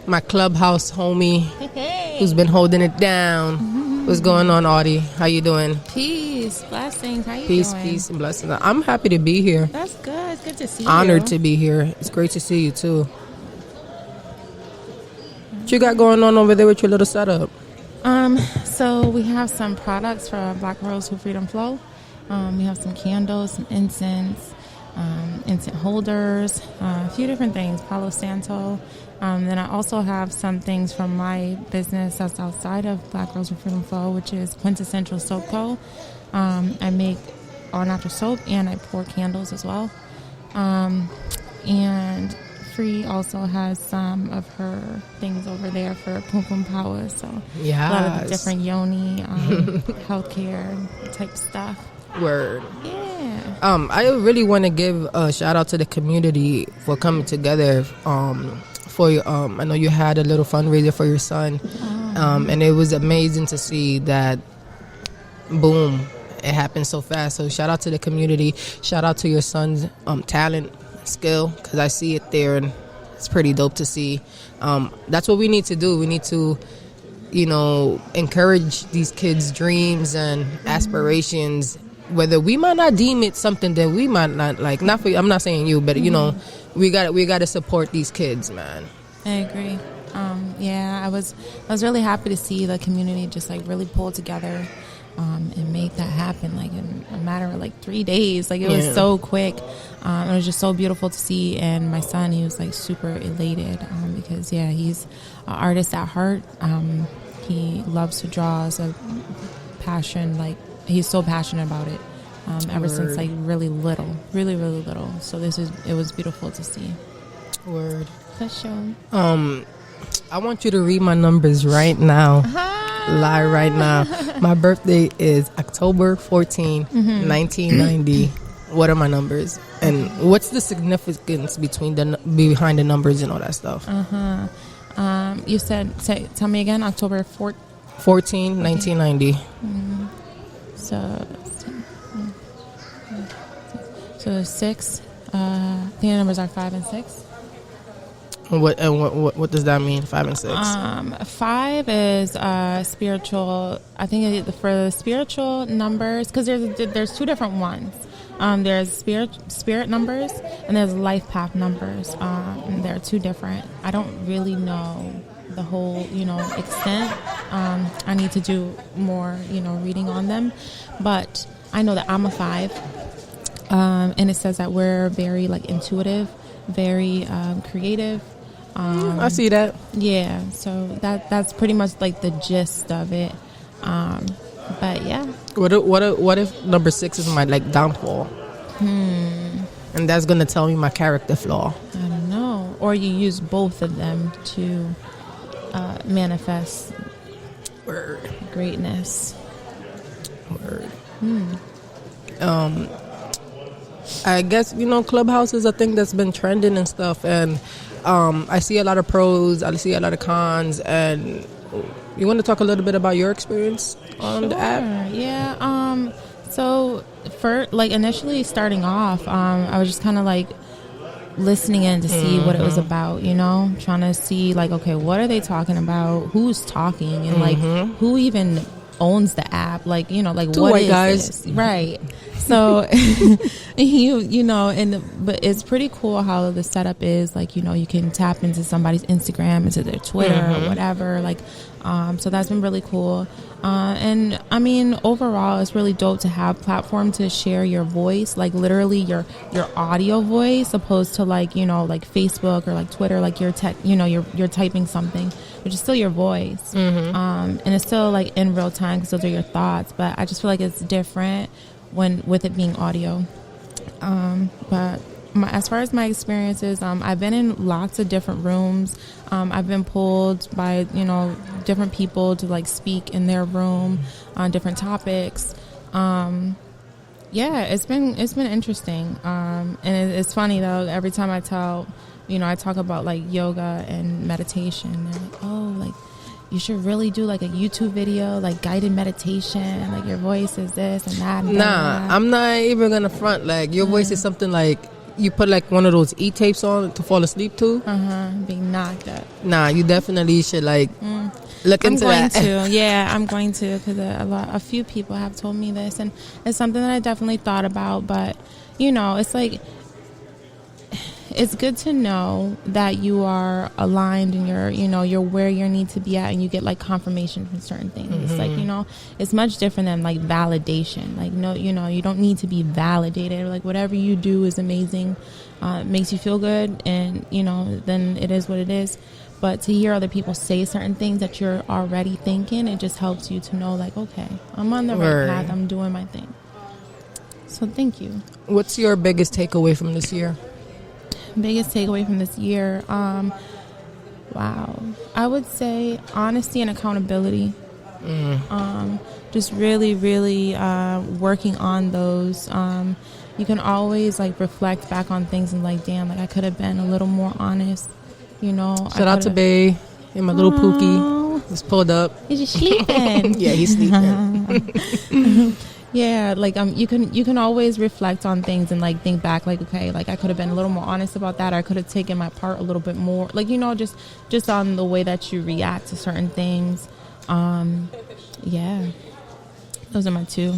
[SPEAKER 1] my clubhouse homie, who's been holding it down. What's going on, Audie? How you doing?
[SPEAKER 4] Peace, blessings. How you
[SPEAKER 1] Peace,
[SPEAKER 4] doing?
[SPEAKER 1] peace, and blessings. I'm happy to be here.
[SPEAKER 4] That's good. It's good to see you.
[SPEAKER 1] Honored to be here. It's great to see you too. What you got going on over there with your little setup?
[SPEAKER 4] So we have some products for Black Girls Who Freedom Flow. We have some candles, some incense, incense holders, a few different things, Palo Santo. Then I also have some things from my business that's outside of Black Girls Who Freedom Flow, which is Quintessential Soap Co. I make all natural soap and I pour candles as well. And Free also has some of her things over there for Pum Pum Power. So
[SPEAKER 1] Yeah,
[SPEAKER 4] a lot of the different yoni, healthcare type stuff.
[SPEAKER 1] Word.
[SPEAKER 4] Yeah.
[SPEAKER 1] I really want to give a shout out to the community for coming together. For your, I know you had a little fundraiser for your son, and it was amazing to see that. Boom! It happened so fast. So shout out to the community. Shout out to your son's talent, skill, because I see it there, and it's pretty dope to see. That's what we need to do. We need to, encourage these kids' dreams and aspirations. Whether we might not deem it something that we might not like. Not for I'm not saying you, but we got to support these kids, man.
[SPEAKER 4] I agree. Yeah, I was really happy to see the community just like really pull together and make that happen like in a matter of like 3 days. Like it was so quick. It was just so beautiful to see. And my son, he was like super elated because he's an artist at heart. He loves to draw. It's a passion. Like he's so passionate about it. Ever since like really little. So it was beautiful to see.
[SPEAKER 1] Word.
[SPEAKER 4] For sure.
[SPEAKER 1] I want you to read my numbers right now. Live right now. My birthday is October 14, 1990. What are my numbers? And what's the significance behind the numbers and all that stuff?
[SPEAKER 4] You said, tell me again, October 14.
[SPEAKER 1] 1990.
[SPEAKER 4] So 6. I think the numbers are 5 and 6.
[SPEAKER 1] What does that mean? 5 and 6.
[SPEAKER 4] 5 is spiritual. I think for the spiritual numbers, because there's 2 different ones. There's spirit numbers and there's life path numbers. And they're 2 different. I don't really know the whole extent. I need to do more reading on them, but I know that I'm a 5. And it says that we're very like intuitive, very creative,
[SPEAKER 1] I see that.
[SPEAKER 4] Yeah, so that's pretty much like the gist of it. But yeah.
[SPEAKER 1] What if number 6 is my like downfall? And that's gonna tell me my character flaw.
[SPEAKER 4] I don't know. Or you use both of them to manifest
[SPEAKER 1] Word.
[SPEAKER 4] greatness.
[SPEAKER 1] Word. I guess, Clubhouse is a thing that's been trending and stuff, and I see a lot of pros, I see a lot of cons, and you want to talk a little bit about your experience on the app?
[SPEAKER 4] Yeah. So for like initially starting off, I was just kind of like listening in to see what it was about, trying to see like, okay, what are they talking about? Who's talking? And like, who even owns the app? Like, like
[SPEAKER 1] Two
[SPEAKER 4] what
[SPEAKER 1] white
[SPEAKER 4] is
[SPEAKER 1] guys.
[SPEAKER 4] this? Right. So, but it's pretty cool how the setup is. Like, you can tap into somebody's Instagram, into their Twitter or whatever. Like, so that's been really cool. And I mean, overall, it's really dope to have platform to share your voice, like literally your audio voice, opposed to like, like Facebook or like Twitter, like you're typing something, which is still your voice. And it's still like in real time because those are your thoughts. But I just feel like it's different with it being audio. But as far as my experiences, I've been in lots of different rooms. I've been pulled by, different people to like speak in their room on different topics. Yeah, it's been interesting. And it's funny though, every time I tell, I talk about like yoga and meditation, they're like, oh, like you should really do like a YouTube video, like guided meditation, like your voice is this and that. And that.
[SPEAKER 1] I'm not even gonna front. Like your voice is something like you put like one of those e-tapes on to fall asleep to.
[SPEAKER 4] Being knocked up.
[SPEAKER 1] Nah, you definitely should like look into that.
[SPEAKER 4] I'm going to. Yeah, I'm going to, because a few people have told me this, and it's something that I definitely thought about. But it's like, it's good to know that you are aligned and you're where you need to be at, and you get like confirmation from certain things. It's like, it's much different than like validation. Like, no, you don't need to be validated. Like whatever you do is amazing. It makes you feel good, and then it is what it is. But to hear other people say certain things that you're already thinking, it just helps you to know like, okay, I'm on the right path. I'm doing my thing. So thank you.
[SPEAKER 1] What's your biggest takeaway from this year?
[SPEAKER 4] Biggest takeaway from this year, wow, I would say honesty and accountability. Just really working on those. You can always like reflect back on things and like, damn, like I could have been a little more honest.
[SPEAKER 1] Shout out to Bay and my little Pookie. He's pulled up.
[SPEAKER 4] He's just sleeping.
[SPEAKER 1] Yeah, he's sleeping.
[SPEAKER 4] Yeah, like you can always reflect on things and like think back, like, okay, like I could have been a little more honest about that. I could have taken my part a little bit more, like just on the way that you react to certain things. Yeah, those are my two.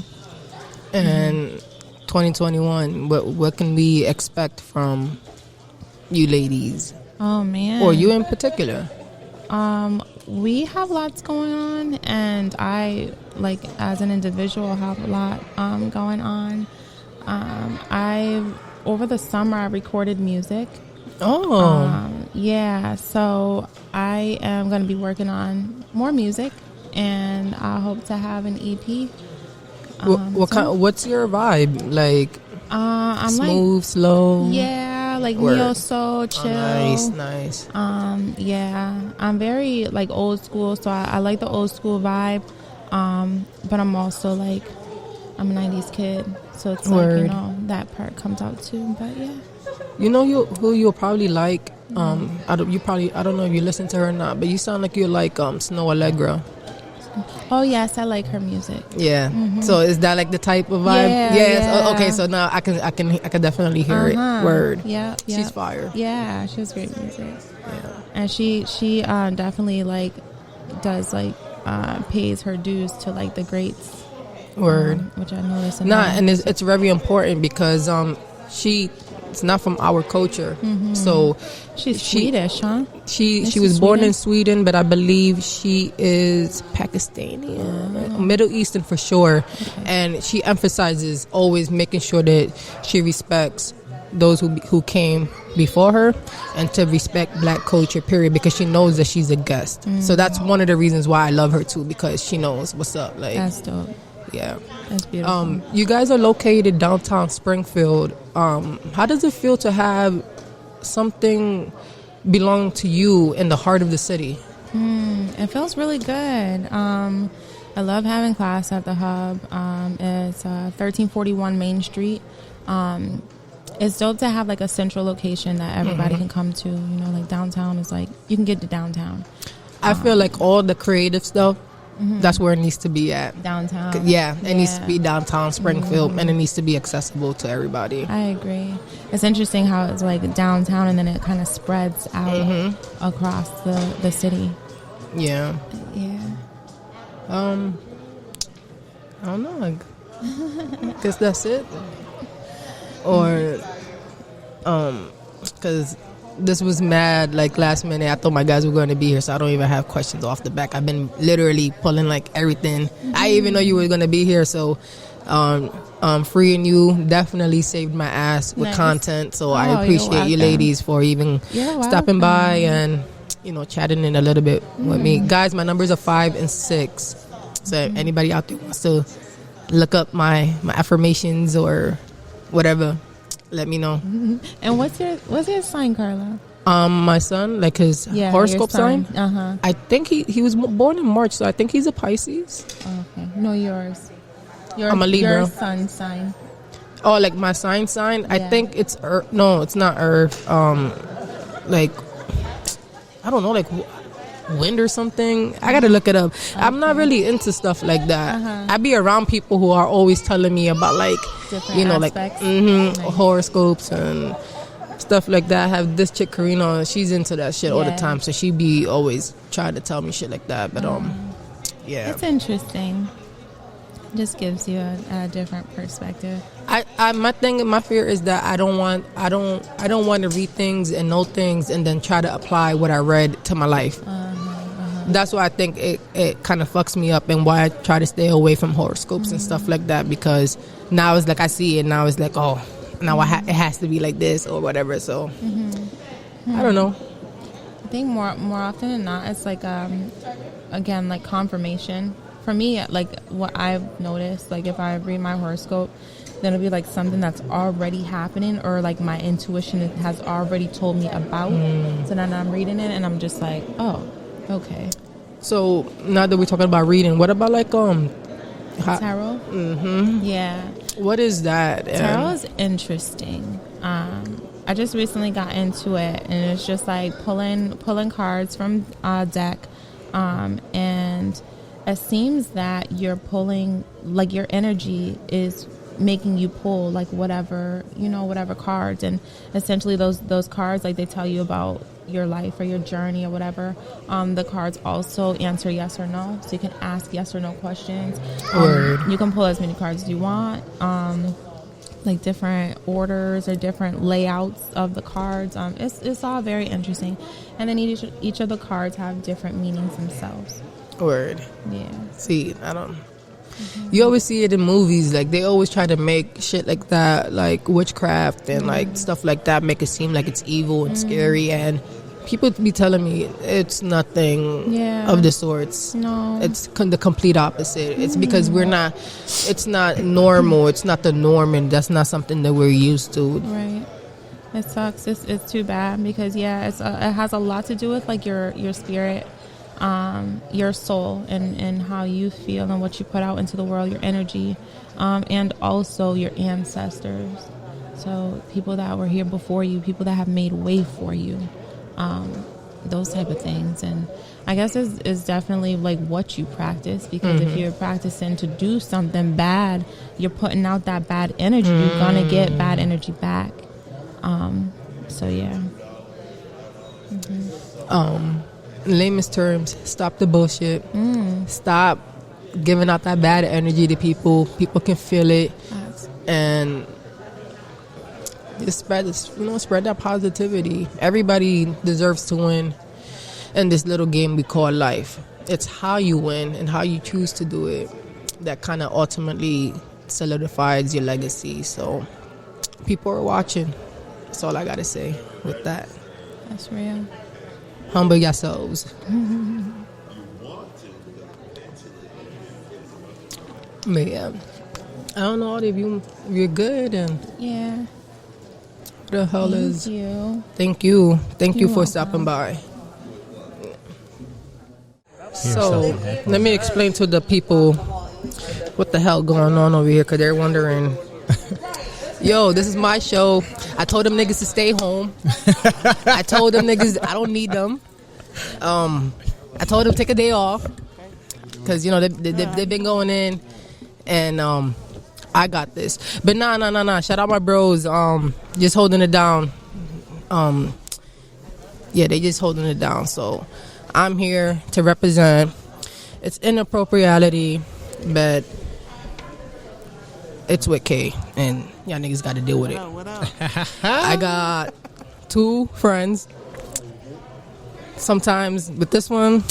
[SPEAKER 1] And 2021, what can we expect from you ladies?
[SPEAKER 4] Oh man,
[SPEAKER 1] or you in particular?
[SPEAKER 4] We have lots going on, and I, like, as an individual, have a lot going on. Over the summer I recorded music. Yeah, so I am going to be working on more music, and I hope to have an EP.
[SPEAKER 1] What's your vibe? Like,
[SPEAKER 4] I'm
[SPEAKER 1] smooth, slow?
[SPEAKER 4] Yeah, like neo soul, chill.
[SPEAKER 1] Nice.
[SPEAKER 4] Yeah, I'm very like old school, so I like the old school vibe. But I'm also like, I'm a 90s kid, so it's like, that part comes out too. But yeah,
[SPEAKER 1] who you'll probably like. I don't know if you listen to her or not, but you sound like you like Snow Allegra.
[SPEAKER 4] Oh yes, I like her music.
[SPEAKER 1] Yeah. So is that like the type of vibe?
[SPEAKER 4] Yeah.
[SPEAKER 1] Okay. So now I can definitely hear it. Word.
[SPEAKER 4] Yeah.
[SPEAKER 1] She's fire.
[SPEAKER 4] Yeah, she has great music.
[SPEAKER 1] Yeah.
[SPEAKER 4] And she definitely like does like pays her dues to like the greats.
[SPEAKER 1] Word.
[SPEAKER 4] Which I noticed.
[SPEAKER 1] And it's very important because it's not from our culture. So
[SPEAKER 4] she's Swedish, huh?
[SPEAKER 1] She was born in Sweden, but I believe she is Pakistani, Middle Eastern for sure. Okay. And she emphasizes always making sure that she respects those who came before her, and to respect Black culture, period, because she knows that she's a guest. So that's one of the reasons why I love her too, because she knows what's up. Like,
[SPEAKER 4] That's dope.
[SPEAKER 1] yeah.
[SPEAKER 4] That's beautiful.
[SPEAKER 1] You guys are located downtown Springfield. How does it feel to have something belong to you in the heart of the city?
[SPEAKER 4] It feels really good. I love having class at the Hub. It's 1341 Main Street. It's dope to have like a central location that everybody can come to. You know, like downtown is like, you can get to downtown.
[SPEAKER 1] I feel like all the creative stuff, that's where it needs to be at.
[SPEAKER 4] Downtown.
[SPEAKER 1] Yeah, it needs to be downtown Springfield, and it needs to be accessible to everybody.
[SPEAKER 4] I agree. It's interesting how it's like downtown and then it kind of spreads out across the city.
[SPEAKER 1] Yeah.
[SPEAKER 4] Yeah.
[SPEAKER 1] I don't know. I guess that's it. Or, because this was mad, like, last minute. I thought my guys were going to be here, so I don't even have questions off the back. I've been literally pulling, like, everything. I didn't even know you were going to be here, so freeing you definitely saved my ass with content. So I appreciate you ladies for even stopping by and, you know, chatting in a little bit with me. Guys, my numbers are 5 and 6. So if anybody out there wants to look up my affirmations or whatever, let me know.
[SPEAKER 4] And what's your sign, Carla?
[SPEAKER 1] My son, like his horoscope sign. I think he was born in March, so I think he's a Pisces.
[SPEAKER 4] Okay, no, yours.
[SPEAKER 1] I'm a Libra.
[SPEAKER 4] Your sun sign.
[SPEAKER 1] Oh, like my sign.
[SPEAKER 4] Yeah.
[SPEAKER 1] I think it's Earth. No, it's not Earth. Like, I don't know, like wind or something. I gotta look it up. Okay. I'm not really into stuff like that. I be around people who are always telling me about, like,
[SPEAKER 4] different,
[SPEAKER 1] you know,
[SPEAKER 4] aspects.
[SPEAKER 1] like nice. Horoscopes and stuff like that. I have this chick Karina, she's into that shit all the time, so she be always trying to tell me shit like that. But yeah,
[SPEAKER 4] it's interesting. Just gives you a different perspective.
[SPEAKER 1] My fear is that I don't want to read things and know things and then try to apply what I read to my life. That's why I think it kind of fucks me up, and why I try to stay away from horoscopes and stuff like that, because now it's like I see it, and now it's like, oh, now it has to be like this or whatever. So I don't know.
[SPEAKER 4] I think more often than not, it's like again, like confirmation. For me, like what I've noticed, like if I read my horoscope, then it'll be like something that's already happening, or like my intuition has already told me about. So then I'm reading it and I'm just like, oh, okay. So
[SPEAKER 1] now that we're talking about reading, what about like
[SPEAKER 4] tarot?
[SPEAKER 1] Mm-hmm.
[SPEAKER 4] Yeah.
[SPEAKER 1] What is that?
[SPEAKER 4] Tarot is interesting. I just recently got into it, and it's just like pulling cards from a deck, and it seems that you're pulling, like your energy is making you pull like whatever cards, and essentially those cards, like they tell you about your life or your journey or whatever. The cards also answer yes or no, so you can ask yes or no questions. You can pull as many cards as you want, like different orders or different layouts of the cards. It's all very interesting, and then each of the cards have different meanings themselves.
[SPEAKER 1] Word.
[SPEAKER 4] Yeah.
[SPEAKER 1] See, I don't. You always see it in movies. Like they always try to make shit like that, like witchcraft and like stuff like that, make it seem like it's evil and scary. And people be telling me it's nothing of the sorts.
[SPEAKER 4] No,
[SPEAKER 1] it's the complete opposite. It's because we're not. It's not normal. It's not the norm, and that's not something that we're used to.
[SPEAKER 4] Right. It sucks. It's too bad because it has a lot to do with like your spirit. Your soul and how you feel and what you put out into the world, your energy, and also your ancestors. So people that were here before you, people that have made way for you, those type of things. And I guess is definitely like what you practice, because if you're practicing to do something bad, you're putting out that bad energy. You're gonna get bad energy back. So yeah.
[SPEAKER 1] In layman's terms, stop the bullshit. Stop giving out that bad energy to people. People can feel it, and just spread that positivity. Everybody deserves to win in this little game we call life. It's how you win and how you choose to do it that kind of ultimately solidifies your legacy. So people are watching. That's all I gotta say with that.
[SPEAKER 4] That's real.
[SPEAKER 1] Humble yourselves. But yeah, I don't know if you're good and
[SPEAKER 4] Yeah.
[SPEAKER 1] what the hell is.
[SPEAKER 4] You.
[SPEAKER 1] Thank you for
[SPEAKER 4] welcome.
[SPEAKER 1] stopping by. So let me explain to the people what the hell going on over here, because they're wondering. Yo, this is my show. I told them niggas to stay home. I told them niggas I don't need them. I told them take a day off because they've been going in, and I got this. But nah. Shout out my bros. Just holding it down. Yeah, they just holding it down. So I'm here to represent. It's inappropriality, but it's with K, and y'all niggas got to deal with it.
[SPEAKER 5] What up?
[SPEAKER 1] I got 2 friends. Sometimes with this one,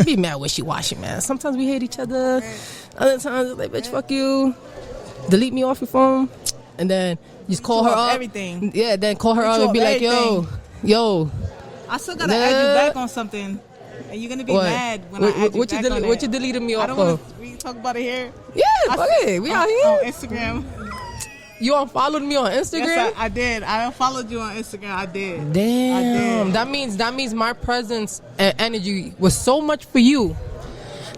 [SPEAKER 1] be mad wishy-washy, man. Sometimes we hate each other. Other times it's like, bitch, fuck you. Delete me off your phone. And then just call her up.
[SPEAKER 5] Everything.
[SPEAKER 1] Yeah, then call her up and be like, yo.
[SPEAKER 5] I still gotta add you back on something, and you're gonna be mad when I add you back on it.
[SPEAKER 1] What you deleted me
[SPEAKER 5] I
[SPEAKER 1] off
[SPEAKER 5] don't
[SPEAKER 1] of?
[SPEAKER 5] want to. We can talk about it here.
[SPEAKER 1] Yeah, fuck it. We out here.
[SPEAKER 5] On Instagram.
[SPEAKER 1] You unfollowed me on Instagram?
[SPEAKER 5] Yes, I did. I unfollowed you on Instagram. I did.
[SPEAKER 1] Damn.
[SPEAKER 5] I did.
[SPEAKER 1] That means my presence and energy was so much for you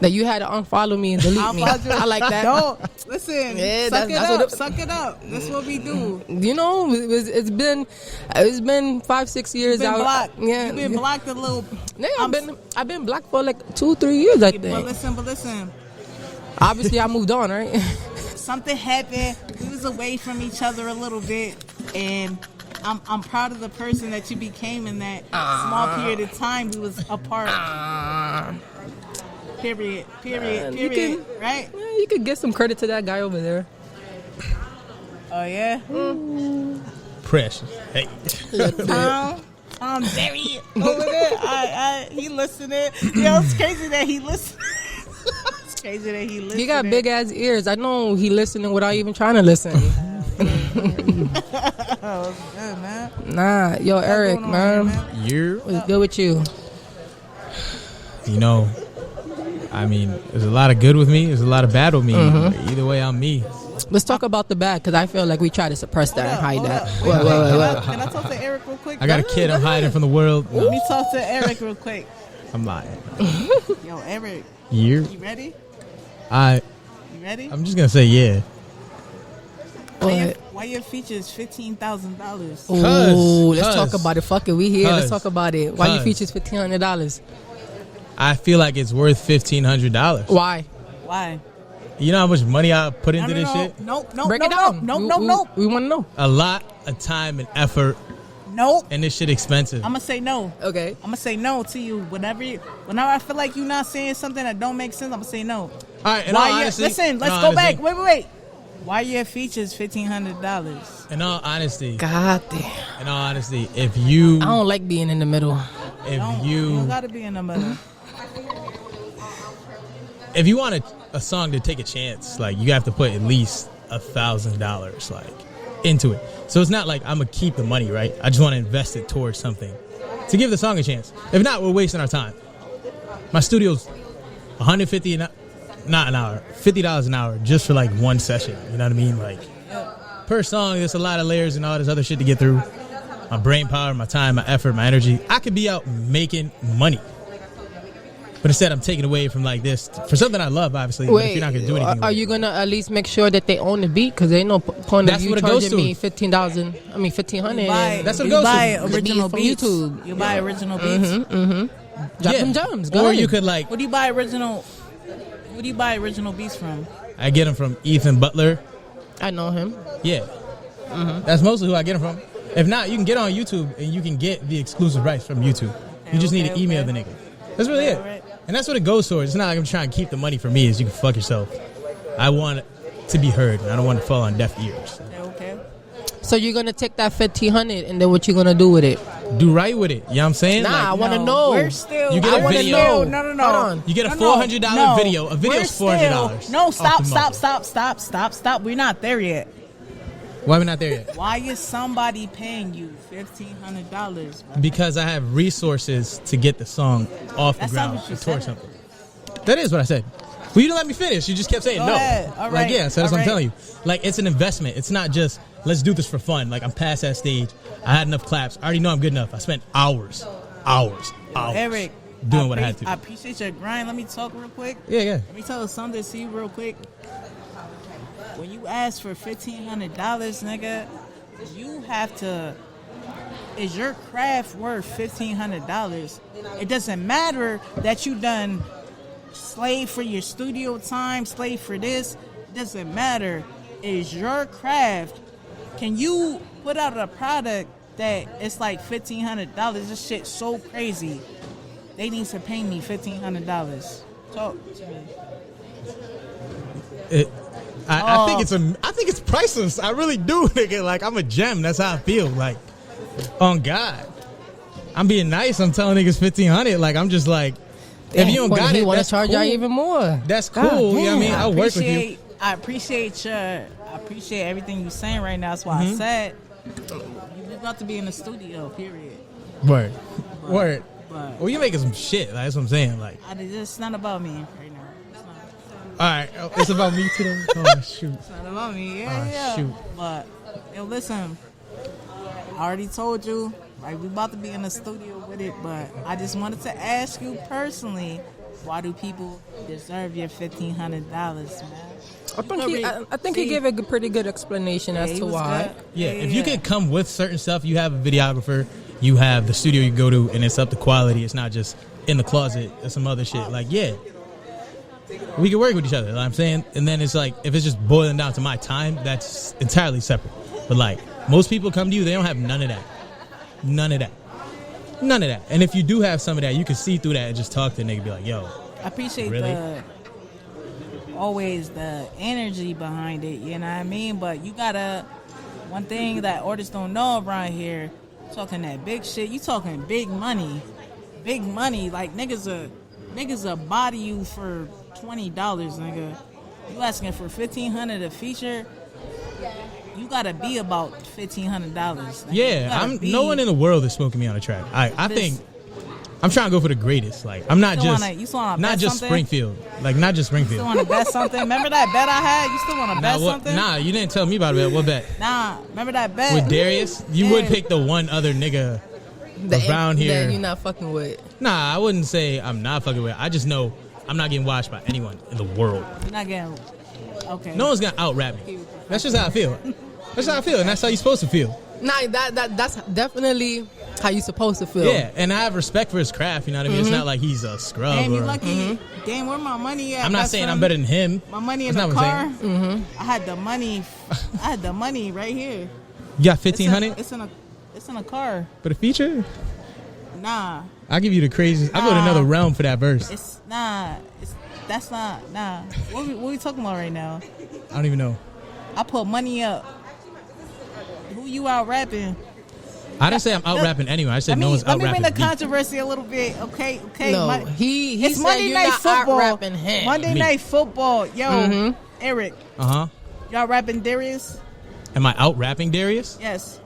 [SPEAKER 1] that you had to unfollow me and delete me. I like that.
[SPEAKER 5] Don't listen.
[SPEAKER 1] Yeah,
[SPEAKER 5] suck
[SPEAKER 1] that's
[SPEAKER 5] it up. Suck it up. That's what we do.
[SPEAKER 1] You know, it's been 5-6 years.
[SPEAKER 5] You've been blocked.
[SPEAKER 1] Yeah,
[SPEAKER 5] You've been blocked a little.
[SPEAKER 1] Yeah, I've been blocked for like 2-3 years. I think.
[SPEAKER 5] But listen.
[SPEAKER 1] Obviously, I moved on, right?
[SPEAKER 5] Something happened. We was away from each other a little bit, and I'm proud of the person that you became in that small period of time we was apart. Period. Right?
[SPEAKER 1] Yeah, you could get some credit to that guy over there.
[SPEAKER 5] Oh yeah.
[SPEAKER 6] Precious. Hey.
[SPEAKER 5] I'm very over there. He listening. Yo, it's crazy that he listening. It's crazy that he listening.
[SPEAKER 1] He got big ass ears. I know he listening without even trying to listen.
[SPEAKER 5] Oh, it's good, man.
[SPEAKER 1] Nah, yo, Eric, man.
[SPEAKER 6] You're.
[SPEAKER 1] What's good with you?
[SPEAKER 6] You know, I mean, there's a lot of good with me. There's a lot of bad with me. Either way, I'm me.
[SPEAKER 1] Let's talk about the bad, because I feel like we try to suppress that and hide that.
[SPEAKER 5] Wait. Can I talk to Eric real quick?
[SPEAKER 6] I got a kid I'm hiding from the world. No,
[SPEAKER 5] Let me talk to Eric real quick.
[SPEAKER 6] I'm lying.
[SPEAKER 5] Yo, Eric,
[SPEAKER 6] You
[SPEAKER 5] ready?
[SPEAKER 6] I.
[SPEAKER 5] You ready?
[SPEAKER 6] I'm just gonna say yeah.
[SPEAKER 5] Why your features $15,000?
[SPEAKER 1] Oh, let's talk
[SPEAKER 6] Cuz.
[SPEAKER 1] about it. Fuck it, we here. Let's
[SPEAKER 6] Cuz.
[SPEAKER 1] talk about it. Why you
[SPEAKER 6] Cuz.
[SPEAKER 1] features $1,500?
[SPEAKER 6] I feel like it's worth $1,500.
[SPEAKER 1] Why?
[SPEAKER 5] Why?
[SPEAKER 6] You know how much money I put into this shit?
[SPEAKER 5] Nope.
[SPEAKER 1] Break it down.
[SPEAKER 5] Nope.
[SPEAKER 1] We want to know.
[SPEAKER 6] A lot of time and effort,
[SPEAKER 5] Nope.
[SPEAKER 6] and this shit expensive.
[SPEAKER 5] I'm gonna say no.
[SPEAKER 1] Okay.
[SPEAKER 5] I'm gonna say no to you. Whenever I feel like you're not saying something that don't make sense, I'm gonna say no.
[SPEAKER 6] All right, in all honesty,
[SPEAKER 5] Listen, let's go back. Wait. Why your features $1,500?
[SPEAKER 6] In all honesty,
[SPEAKER 1] God damn.
[SPEAKER 6] in all honesty, if you,
[SPEAKER 1] I don't like being in the middle.
[SPEAKER 6] if
[SPEAKER 5] You
[SPEAKER 6] you,
[SPEAKER 5] gotta be in the middle.
[SPEAKER 6] if you want a song to take a chance, like you have to put at least $1,000 like into it. So it's not like I'm gonna keep the money, right? I just want to invest it towards something to give the song a chance. If not, we're wasting our time. My studio's $150 not an hour, $50 an hour just for like one session. You know what I mean? Like per song, there's a lot of layers and all this other shit to get through. My brain power, my time, my effort, my energy. I could be out making money. But instead, I'm taking away from like this for something I love, obviously. But if you're not gonna do anything,
[SPEAKER 1] are you gonna at least make sure that they own the beat? Because there ain't no point of you charging me $1,500. I mean $1,500.
[SPEAKER 6] That's what it
[SPEAKER 5] you
[SPEAKER 6] goes
[SPEAKER 5] buy
[SPEAKER 6] to.
[SPEAKER 5] original
[SPEAKER 1] The beat
[SPEAKER 5] beats.
[SPEAKER 1] from YouTube.
[SPEAKER 5] You buy original beats.
[SPEAKER 1] Drop
[SPEAKER 6] Yeah.
[SPEAKER 1] them gems. Go
[SPEAKER 6] Or
[SPEAKER 1] ahead.
[SPEAKER 6] you could like,
[SPEAKER 5] What do you buy original? Where do you buy original beats from?
[SPEAKER 6] I get them from Ethan Butler.
[SPEAKER 1] I know him.
[SPEAKER 6] Yeah, that's mostly who I get them from. If not, you can get on YouTube and you can get the exclusive rights from YouTube. You just need to email the nigga. That's really it.
[SPEAKER 5] Right.
[SPEAKER 6] And that's what it goes towards. It's not like I'm trying to keep the money for me. As you can fuck yourself. I want to be heard, and I don't want to fall on deaf ears.
[SPEAKER 5] Okay.
[SPEAKER 1] So you're gonna take that $1,500 and then what you gonna do with it?
[SPEAKER 6] Do right with it. You know what I'm saying?
[SPEAKER 1] Nah, I
[SPEAKER 6] Like,
[SPEAKER 1] want to
[SPEAKER 5] No,
[SPEAKER 1] know.
[SPEAKER 5] We're still.
[SPEAKER 6] You get
[SPEAKER 5] I
[SPEAKER 6] a
[SPEAKER 5] wanna
[SPEAKER 6] video.
[SPEAKER 5] know. No.
[SPEAKER 1] Hold on.
[SPEAKER 6] you get a
[SPEAKER 5] No,
[SPEAKER 6] $400 video. A video's
[SPEAKER 5] We're still-
[SPEAKER 6] $400.
[SPEAKER 5] No,
[SPEAKER 6] off the money.
[SPEAKER 5] stop. We're not there yet.
[SPEAKER 6] Why we not there yet?
[SPEAKER 5] Why is somebody paying you $1,500?
[SPEAKER 6] Because I have resources to get the song off
[SPEAKER 5] That's
[SPEAKER 6] the
[SPEAKER 5] not
[SPEAKER 6] ground
[SPEAKER 5] what you
[SPEAKER 6] and towards
[SPEAKER 5] said.
[SPEAKER 6] something. That is what I said. Well, you didn't let me finish. You just kept saying
[SPEAKER 5] Go
[SPEAKER 6] no.
[SPEAKER 5] ahead. All
[SPEAKER 6] Like,
[SPEAKER 5] right.
[SPEAKER 6] yeah, so that's
[SPEAKER 5] All
[SPEAKER 6] what I'm
[SPEAKER 5] right.
[SPEAKER 6] telling you. Like, it's an investment. It's not just, let's do this for fun. Like, I'm past that stage. I had enough claps. I already know I'm good enough. I spent hours
[SPEAKER 5] Eric,
[SPEAKER 6] doing what I had to.
[SPEAKER 5] I appreciate your grind. Let me talk real quick.
[SPEAKER 6] Yeah.
[SPEAKER 5] Let me tell something to you real quick. When you ask for $1,500, nigga, you have to. Is your craft worth $1,500? It doesn't matter that you done slave for your studio time, slave for this. It doesn't matter. Is your craft? Can you put out a product that it's like $1,500? This shit so crazy. They need to pay me $1,500. Talk to me.
[SPEAKER 6] I think it's priceless. I really do, nigga. Like, I'm a gem. That's how I feel. Like, on God, I'm being nice. I'm telling niggas $1,500. Like, I'm just like, if you don't got it,
[SPEAKER 1] want
[SPEAKER 6] that's
[SPEAKER 1] to charge
[SPEAKER 6] cool.
[SPEAKER 1] y'all even more.
[SPEAKER 6] That's cool. You know what I mean? I'll work with you.
[SPEAKER 5] I appreciate everything you're saying right now. That's why I said you're about to be in the studio. Period.
[SPEAKER 6] Word.
[SPEAKER 5] But
[SPEAKER 6] Well, you making some shit. Like, that's what I'm saying. Like,
[SPEAKER 5] it's not about me right now. It's not.
[SPEAKER 6] all right, it's about me today. Oh shoot.
[SPEAKER 5] It's not about me.
[SPEAKER 6] Oh,
[SPEAKER 5] Yeah.
[SPEAKER 6] shoot.
[SPEAKER 5] But yo, listen. I already told you. Like, we about to be in the studio with it, but I just wanted to ask you personally, why do people deserve your $1,500, man?
[SPEAKER 1] I think he gave a pretty good explanation
[SPEAKER 5] Yeah,
[SPEAKER 1] as
[SPEAKER 5] he
[SPEAKER 1] to
[SPEAKER 5] was
[SPEAKER 1] why.
[SPEAKER 5] good.
[SPEAKER 6] Yeah, if you could come with certain stuff, you have a videographer, you have the studio you go to, and it's up to quality. It's not just in the closet or some other shit. Like, yeah, we can work with each other. You know what I'm saying? And then it's like, if it's just boiling down to my time, that's entirely separate. But like, most people come to you, they don't have none of that. None of that. None of that. And if you do have some of that, you can see through that and just talk to a nigga and be like, yo,
[SPEAKER 5] I appreciate
[SPEAKER 6] really?
[SPEAKER 5] always the energy behind it, you know what I mean? But you gotta, one thing that artists don't know around here, talking that big shit, you talking big money, like niggas will body you for $20, nigga. You asking for $1,500 a feature, you gotta be about $1,500.
[SPEAKER 6] yeah, no one in the world is smoking me on a track. I think I'm trying to go for the greatest. Like, I'm not
[SPEAKER 5] You
[SPEAKER 6] just
[SPEAKER 5] still wanna
[SPEAKER 6] not
[SPEAKER 5] bet
[SPEAKER 6] just
[SPEAKER 5] something?
[SPEAKER 6] Springfield. Like, not just
[SPEAKER 5] You
[SPEAKER 6] Springfield.
[SPEAKER 5] still want to bet something? Remember that bet I had? You still want to bet something?
[SPEAKER 6] Nah, you didn't tell me about it. What bet?
[SPEAKER 5] Nah, remember that bet?
[SPEAKER 6] With Darius? You would
[SPEAKER 5] Yeah.
[SPEAKER 6] pick the one other nigga around here.
[SPEAKER 1] That you're not fucking with.
[SPEAKER 6] Nah, I wouldn't say I'm not fucking with it. I just know I'm not getting watched by anyone in the world.
[SPEAKER 5] You're not getting... Okay.
[SPEAKER 6] No one's gonna out-rap me. That's just how I feel. That's how I feel, and that's how you're supposed to feel.
[SPEAKER 1] Nah, that's definitely how you supposed to feel.
[SPEAKER 6] Yeah, and I have respect for his craft, you know what I mean? It's not like he's a scrub.
[SPEAKER 5] Damn, you
[SPEAKER 6] or,
[SPEAKER 5] lucky. Damn, where my money at?
[SPEAKER 6] I'm not
[SPEAKER 5] best
[SPEAKER 6] saying
[SPEAKER 5] friend?
[SPEAKER 6] I'm better than him.
[SPEAKER 5] My money in
[SPEAKER 6] That's
[SPEAKER 5] the
[SPEAKER 6] not what
[SPEAKER 5] car.
[SPEAKER 6] I'm
[SPEAKER 5] I had the money. I had the money right here.
[SPEAKER 6] You got
[SPEAKER 5] It's in-
[SPEAKER 6] 1,500
[SPEAKER 5] It's in a car.
[SPEAKER 6] for the feature?
[SPEAKER 5] Nah,
[SPEAKER 6] I'll give you the craziest. I'll go to another realm for that verse.
[SPEAKER 5] it's nah. That's not nah. What we talking about right now?
[SPEAKER 6] I don't even know.
[SPEAKER 5] I put money up. Who you out rapping?
[SPEAKER 6] I didn't say I'm out rapping anyone. I said no one's
[SPEAKER 5] Let
[SPEAKER 6] out
[SPEAKER 5] me bring
[SPEAKER 6] rapping
[SPEAKER 5] the
[SPEAKER 6] me.
[SPEAKER 5] controversy a little bit, okay?
[SPEAKER 1] No,
[SPEAKER 5] My-
[SPEAKER 1] he
[SPEAKER 5] it's
[SPEAKER 1] said
[SPEAKER 5] Monday
[SPEAKER 1] you're
[SPEAKER 5] Night
[SPEAKER 1] not
[SPEAKER 5] Football.
[SPEAKER 1] out-rapping him.
[SPEAKER 5] Monday
[SPEAKER 6] Me.
[SPEAKER 5] Night Football, yo, Eric,
[SPEAKER 6] Uh-huh.
[SPEAKER 5] y'all rapping Darius?
[SPEAKER 6] Am I out rapping Darius?
[SPEAKER 5] Yes.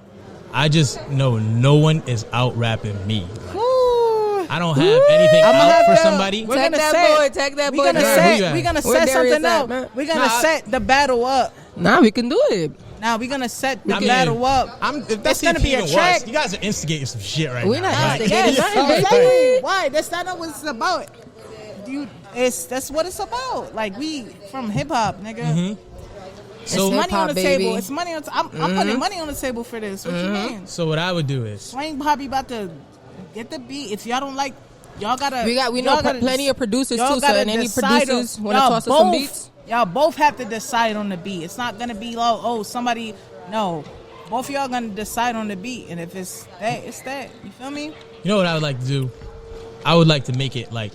[SPEAKER 6] I just know no one is out rapping me. Like,
[SPEAKER 5] Ooh.
[SPEAKER 6] I don't have anything
[SPEAKER 5] I'ma
[SPEAKER 6] out
[SPEAKER 5] have
[SPEAKER 6] for
[SPEAKER 5] to-
[SPEAKER 6] somebody.
[SPEAKER 5] We're
[SPEAKER 1] Tag
[SPEAKER 5] gonna
[SPEAKER 1] that
[SPEAKER 5] set-
[SPEAKER 1] boy, tag that
[SPEAKER 5] We
[SPEAKER 1] boy.
[SPEAKER 5] gonna
[SPEAKER 6] Where you
[SPEAKER 5] set.
[SPEAKER 6] at?
[SPEAKER 5] We gonna
[SPEAKER 1] Where
[SPEAKER 5] set
[SPEAKER 1] Darius
[SPEAKER 5] something
[SPEAKER 1] at,
[SPEAKER 5] up.
[SPEAKER 1] man?
[SPEAKER 5] We gonna
[SPEAKER 1] Nah,
[SPEAKER 5] set the battle up.
[SPEAKER 1] Nah, we can do it.
[SPEAKER 5] Now we gonna set the
[SPEAKER 6] I mean,
[SPEAKER 5] battle up.
[SPEAKER 6] If that's
[SPEAKER 5] It's gonna be a
[SPEAKER 6] even
[SPEAKER 5] track.
[SPEAKER 6] worse. You guys are instigating some shit right
[SPEAKER 1] We're
[SPEAKER 6] now.
[SPEAKER 1] not
[SPEAKER 6] Like,
[SPEAKER 1] instigating
[SPEAKER 5] Yes,
[SPEAKER 1] nothing, baby.
[SPEAKER 5] exactly. Why? That's not what it's about. That's what it's about. Like, we from hip hop, nigga.
[SPEAKER 6] So,
[SPEAKER 5] It's money on
[SPEAKER 1] hip-hop,
[SPEAKER 5] the
[SPEAKER 1] baby.
[SPEAKER 5] table. It's money on. I'm putting money on the table for this. What you mean?
[SPEAKER 6] so what I would do is,
[SPEAKER 5] Swing Poppy about to get the beat. If y'all don't like, y'all gotta.
[SPEAKER 1] We know
[SPEAKER 5] y'all gotta
[SPEAKER 1] plenty of producers
[SPEAKER 5] y'all
[SPEAKER 1] too. So,
[SPEAKER 5] gotta
[SPEAKER 1] and any
[SPEAKER 5] decide
[SPEAKER 1] producers
[SPEAKER 5] on-
[SPEAKER 1] want to
[SPEAKER 5] y'all
[SPEAKER 1] toss us some
[SPEAKER 5] both-
[SPEAKER 1] beats?
[SPEAKER 5] Y'all both have to decide on the beat. It's not gonna be like, oh, somebody. No, both of y'all gonna decide on the beat, and if it's that, it's that. You feel me?
[SPEAKER 6] you know what I would like to do? I would like to make it like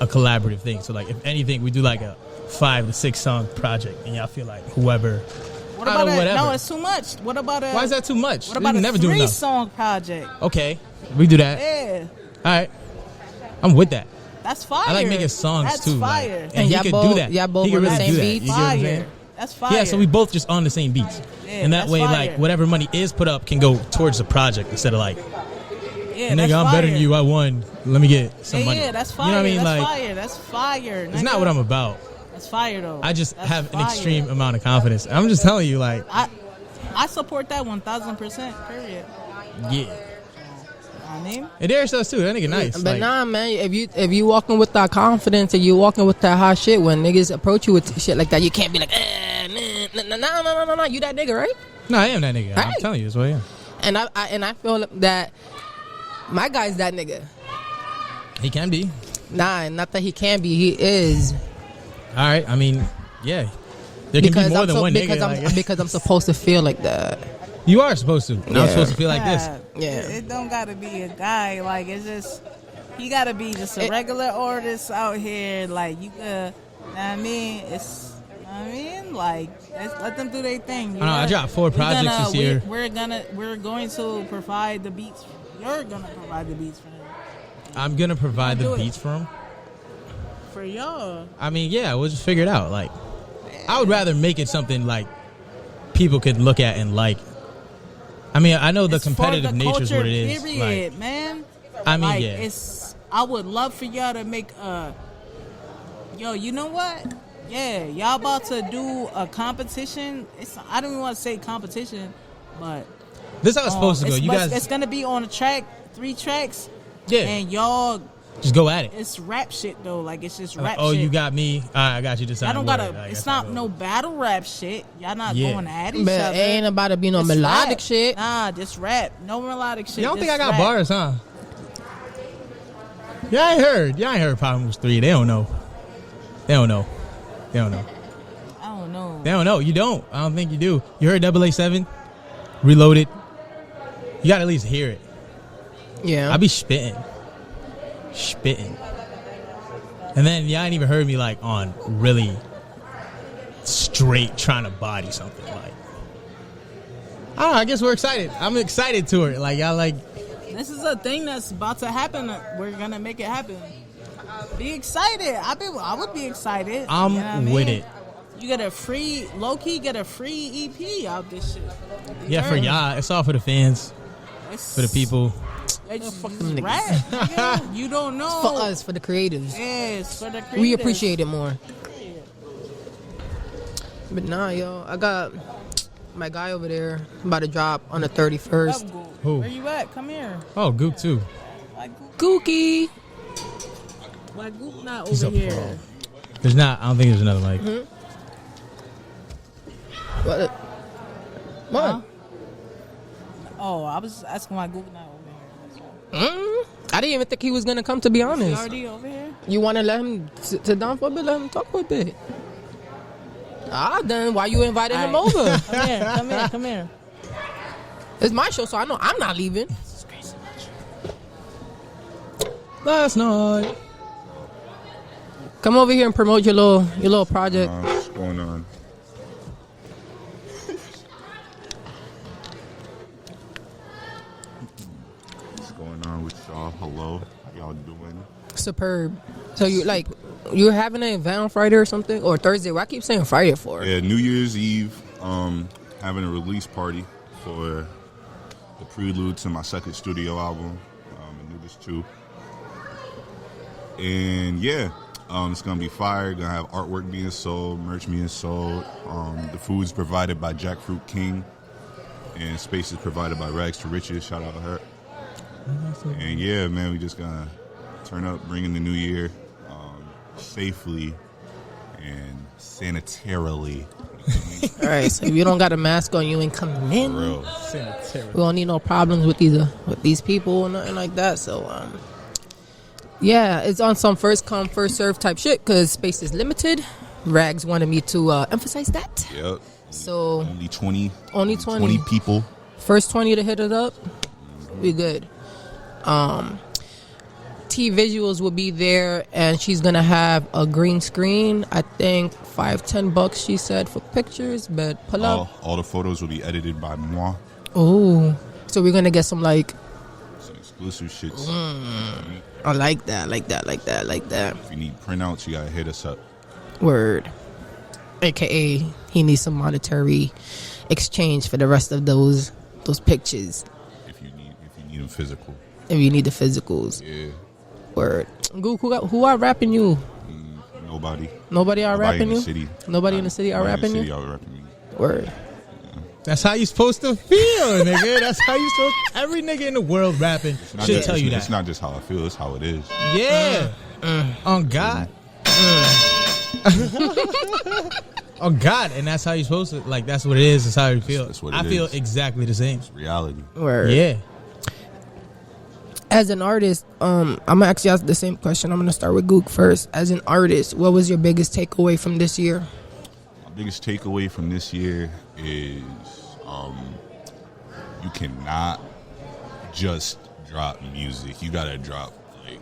[SPEAKER 6] a collaborative thing. So like, if anything, we do like a 5 to 6 song project, and y'all feel like whoever.
[SPEAKER 5] What
[SPEAKER 6] I
[SPEAKER 5] about
[SPEAKER 6] don't know,
[SPEAKER 5] a,
[SPEAKER 6] whatever.
[SPEAKER 5] No, it's too much. What about a?
[SPEAKER 6] Why is that too much?
[SPEAKER 5] What about
[SPEAKER 6] we
[SPEAKER 5] a
[SPEAKER 6] never do enough.
[SPEAKER 5] 3-song project?
[SPEAKER 6] Okay, we do that.
[SPEAKER 5] Yeah,
[SPEAKER 6] All right, I'm with that.
[SPEAKER 5] that's fire.
[SPEAKER 6] I like making songs
[SPEAKER 5] that's
[SPEAKER 6] too. Like,
[SPEAKER 5] Fire.
[SPEAKER 6] and
[SPEAKER 1] And
[SPEAKER 6] he
[SPEAKER 1] y'all
[SPEAKER 6] could
[SPEAKER 1] both-
[SPEAKER 6] do that.
[SPEAKER 1] y'all both
[SPEAKER 6] He could
[SPEAKER 1] on the
[SPEAKER 6] really
[SPEAKER 1] same
[SPEAKER 6] do that.
[SPEAKER 1] beats?
[SPEAKER 6] You get what I'm saying?
[SPEAKER 5] Fire. That's fire.
[SPEAKER 6] Yeah, so we both just on the same beats. and that
[SPEAKER 5] that's
[SPEAKER 6] way,
[SPEAKER 5] fire.
[SPEAKER 6] like whatever money is put up can go towards the project instead of like,
[SPEAKER 5] Yeah,
[SPEAKER 6] nigga,
[SPEAKER 5] that's
[SPEAKER 6] I'm better than
[SPEAKER 5] fire.
[SPEAKER 6] you. I won. Let me get some money.
[SPEAKER 5] Yeah, that's fire.
[SPEAKER 6] You know what I mean?
[SPEAKER 5] That's
[SPEAKER 6] Like,
[SPEAKER 5] fire. That's fire.
[SPEAKER 6] it's not what I'm about.
[SPEAKER 5] That's fire though.
[SPEAKER 6] I just
[SPEAKER 5] That's
[SPEAKER 6] have
[SPEAKER 5] fire.
[SPEAKER 6] an extreme amount of confidence. I'm just telling you, like,
[SPEAKER 5] I support that 1,000%. Period.
[SPEAKER 6] yeah.
[SPEAKER 5] I mean,
[SPEAKER 6] And Darius does too. That nigga nice.
[SPEAKER 1] But
[SPEAKER 6] Like,
[SPEAKER 1] nah, man, if you walking with that confidence and you walking with that hot shit, when niggas approach you with shit like that, you can't be like, no, you that nigga, right?
[SPEAKER 6] no, I am that nigga. I'm
[SPEAKER 1] Right.
[SPEAKER 6] telling you, that's what I am.
[SPEAKER 1] And I feel that my guy's that nigga.
[SPEAKER 6] He can be.
[SPEAKER 1] Nah, not that he can be, he is.
[SPEAKER 6] All right. I mean, yeah. There can be more than one nigga.
[SPEAKER 1] Because I'm supposed to feel like that.
[SPEAKER 6] You are supposed to. And I'm
[SPEAKER 1] Yeah.
[SPEAKER 6] supposed to feel like this.
[SPEAKER 1] Yeah.
[SPEAKER 5] It don't gotta be a guy. Like it's just he gotta be just a regular artist out here. Like you could, know what I mean, it's. I mean, like let them do their thing.
[SPEAKER 6] I know, I dropped 4 projects this year.
[SPEAKER 5] We're going to provide the beats. You're gonna provide the beats for him.
[SPEAKER 6] I'm gonna provide the beats for him.
[SPEAKER 5] For y'all.
[SPEAKER 6] I mean, yeah, we'll just figure it out. Like, I would rather make it something like people could look at and like. I mean, I know the
[SPEAKER 5] It's for
[SPEAKER 6] competitive
[SPEAKER 5] the
[SPEAKER 6] nature is what it
[SPEAKER 5] culture,
[SPEAKER 6] is.
[SPEAKER 5] Period,
[SPEAKER 6] Like,
[SPEAKER 5] man.
[SPEAKER 6] I mean,
[SPEAKER 5] Like,
[SPEAKER 6] yeah.
[SPEAKER 5] I would love for y'all to make a. Yo, you know what? Yeah, y'all about to do a competition. I don't even want to say competition, but
[SPEAKER 6] This is how it's supposed to go. You
[SPEAKER 5] it's
[SPEAKER 6] guys,
[SPEAKER 5] gonna be on a track, 3 tracks.
[SPEAKER 6] yeah,
[SPEAKER 5] And y'all,
[SPEAKER 6] just go at it.
[SPEAKER 5] it's rap shit though. Like it's just rap.
[SPEAKER 6] Oh,
[SPEAKER 5] shit.
[SPEAKER 6] you got me. I got you.
[SPEAKER 5] I don't gotta. It's not no battle rap shit. Y'all not
[SPEAKER 6] Yeah.
[SPEAKER 5] going at each
[SPEAKER 1] But
[SPEAKER 5] other.
[SPEAKER 1] it ain't about to be no
[SPEAKER 5] It's
[SPEAKER 1] melodic
[SPEAKER 5] rap.
[SPEAKER 1] shit.
[SPEAKER 5] Nah, just rap. No melodic shit.
[SPEAKER 6] You don't think I
[SPEAKER 5] just
[SPEAKER 6] got
[SPEAKER 5] rap.
[SPEAKER 6] bars, huh? Yeah, I ain't heard. Y'all ain't heard Power Moves 3. They don't know. They don't know. They don't know.
[SPEAKER 5] I don't know.
[SPEAKER 6] They don't know. You don't. I don't think you do. You heard 007? Reloaded. You gotta at least hear it.
[SPEAKER 1] Yeah.
[SPEAKER 6] I be spitting. Spitting. And then y'all ain't even heard me like on really straight trying to body something. Like, I don't know. I guess we're excited. I'm excited to it. Like, y'all like.
[SPEAKER 5] This is a thing that's about to happen. We're gonna make it happen. Be excited. I would be excited.
[SPEAKER 6] I'm
[SPEAKER 5] You know what I mean?
[SPEAKER 6] with it.
[SPEAKER 5] You get a free, low key, get a free EP out this shit.
[SPEAKER 6] Yeah, for y'all. It's all for the fans, for the people.
[SPEAKER 5] They just
[SPEAKER 1] them
[SPEAKER 5] rap. nigga. You don't know.
[SPEAKER 1] for us, for the creatives.
[SPEAKER 5] Yes, for the creators.
[SPEAKER 1] We appreciate it more. But nah, yo, I got my guy over there about to drop on the 31st.
[SPEAKER 6] Who?
[SPEAKER 5] Where you at? Come here.
[SPEAKER 6] Oh, Goop too.
[SPEAKER 5] Why Goop,
[SPEAKER 1] Gookie.
[SPEAKER 5] why Goop not
[SPEAKER 6] He's
[SPEAKER 5] over
[SPEAKER 6] a
[SPEAKER 5] here?
[SPEAKER 6] pro. There's not. I don't think there's another mic.
[SPEAKER 1] What? What?
[SPEAKER 5] Huh? Oh, I was asking why Goop not over here.
[SPEAKER 1] I didn't even think he was gonna come. To be
[SPEAKER 5] He
[SPEAKER 1] honest,
[SPEAKER 5] already over here?
[SPEAKER 1] you want to let him sit down for a bit? Let him talk for a bit. Then why you invited him
[SPEAKER 5] All right.
[SPEAKER 1] over?
[SPEAKER 5] Come here, come here, come here.
[SPEAKER 1] It's my show, so I know I'm not leaving.
[SPEAKER 6] Last night.
[SPEAKER 1] Come over here and promote your little project.
[SPEAKER 7] What's going on? What's going on with y'all? Hello, how y'all doing?
[SPEAKER 1] Superb. So you're having an event on Friday or something, or Thursday? Why I keep saying Friday for?
[SPEAKER 7] Yeah, New Year's Eve, having a release party for the prelude to my second studio album, Anubis 2. And yeah, it's gonna be fire. Gonna have artwork being sold, merch being sold. The food's provided by Jackfruit King, and space is provided by Rags to Riches. Shout out to her. And yeah, man, we just gonna turn up, bring in the new year safely and sanitarily.
[SPEAKER 1] All right. So if you don't got a mask on, you ain't coming in.
[SPEAKER 7] For real.
[SPEAKER 1] We don't need no problems with these people or nothing like that. So yeah, it's on some first come first serve type shit because space is limited. Rags wanted me to emphasize that.
[SPEAKER 7] Yep.
[SPEAKER 1] So
[SPEAKER 7] Only 20.
[SPEAKER 1] Only 20.
[SPEAKER 7] people.
[SPEAKER 1] First 20 to hit it up, we good. T Visuals will be there, and she's gonna have a green screen. I think $5-10 she said for pictures, but pull up.
[SPEAKER 7] All the photos will be edited by moi.
[SPEAKER 1] Oh, so we're gonna get some
[SPEAKER 7] Some exclusive shits.
[SPEAKER 1] I like that. If
[SPEAKER 7] If you need printouts, you gotta hit us up.
[SPEAKER 1] Word. aka he needs some monetary exchange for the rest of those pictures.
[SPEAKER 7] If you need them physical.
[SPEAKER 1] If you need the physicals.
[SPEAKER 7] Yeah.
[SPEAKER 1] Word. Gook, who are rapping you?
[SPEAKER 7] Nobody.
[SPEAKER 1] Nobody are rapping
[SPEAKER 7] in the
[SPEAKER 1] you?
[SPEAKER 7] city.
[SPEAKER 1] Nobody in the city are rapping you?
[SPEAKER 7] Are rapping me.
[SPEAKER 1] Word.
[SPEAKER 6] That's how you supposed to feel, nigga. That's how you supposed. Every nigga in the world rapping should tell you that.
[SPEAKER 7] It's not just how I feel; it's how it is.
[SPEAKER 6] Yeah. On God. On God, and that's how you're supposed to. Like, that's what it is. That's how you feel.
[SPEAKER 7] That's what it
[SPEAKER 6] I feel
[SPEAKER 7] is.
[SPEAKER 6] exactly the same.
[SPEAKER 7] It's reality.
[SPEAKER 1] Word.
[SPEAKER 6] Yeah.
[SPEAKER 1] As an artist, I'm gonna actually ask the same question. I'm gonna start with Gook first. As an artist, what was your biggest takeaway from this year?
[SPEAKER 7] My biggest takeaway from this year is you cannot just drop music. You gotta drop like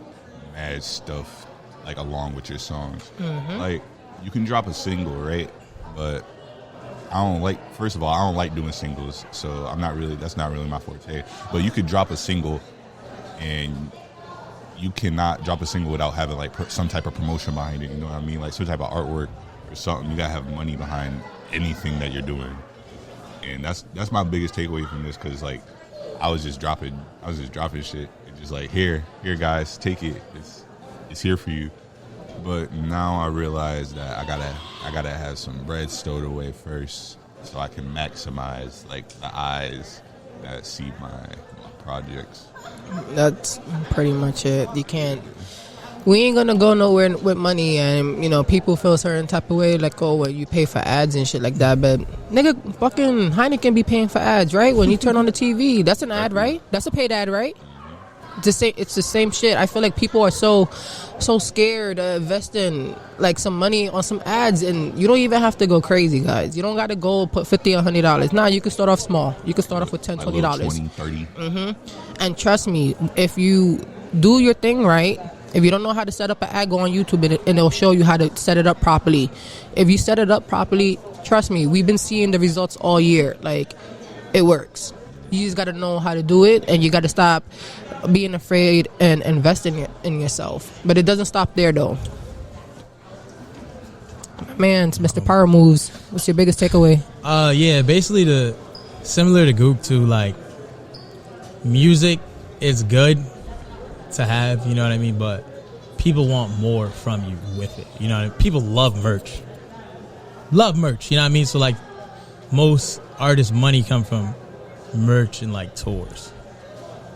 [SPEAKER 7] mad stuff like along with your songs. Like you can drop a single, right? But I don't like doing singles, so that's not really my forte. But you could drop a single, and you cannot drop a single without having like some type of promotion behind it. You know what I mean? Like some type of artwork or something. You gotta have money behind anything that you're doing, and that's my biggest takeaway from this. Because like I was just dropping shit. It's just like here guys, take it. It's here for you. But now I realize that I gotta have some bread stowed away first, so I can maximize like the eyes that see my projects.
[SPEAKER 1] That's pretty much it. We ain't gonna go nowhere with money, and people feel a certain type of way, like, oh, well, you pay for ads and shit like that. But nigga, fucking Heineken be paying for ads, right? When you turn on the TV, that's an ad, right? That's a paid ad, right? It's the same shit. I feel like people are so scared of investing like some money on some ads, and you don't even have to go crazy, guys. You don't got to go put $50 or $100. Nah, you can start off small. You can start off with $10, $20.
[SPEAKER 7] 20, 30.
[SPEAKER 1] And trust me, if you do your thing right, if you don't know how to set up an ad, go on YouTube and it'll show you how to set it up properly. If you set it up properly, trust me, we've been seeing the results all year. Like, it works. You just got to know how to do it, and you got to stop being afraid and investing in yourself. But it doesn't stop there, though. Man, it's Mr. Power Moves. What's your biggest takeaway?
[SPEAKER 6] Yeah, basically similar to Goop too. Like, music is good to have, you know what I mean? But people want more from you with it. You know what I mean? People love merch. You know what I mean? So like, most artists' money come from merch and like tours.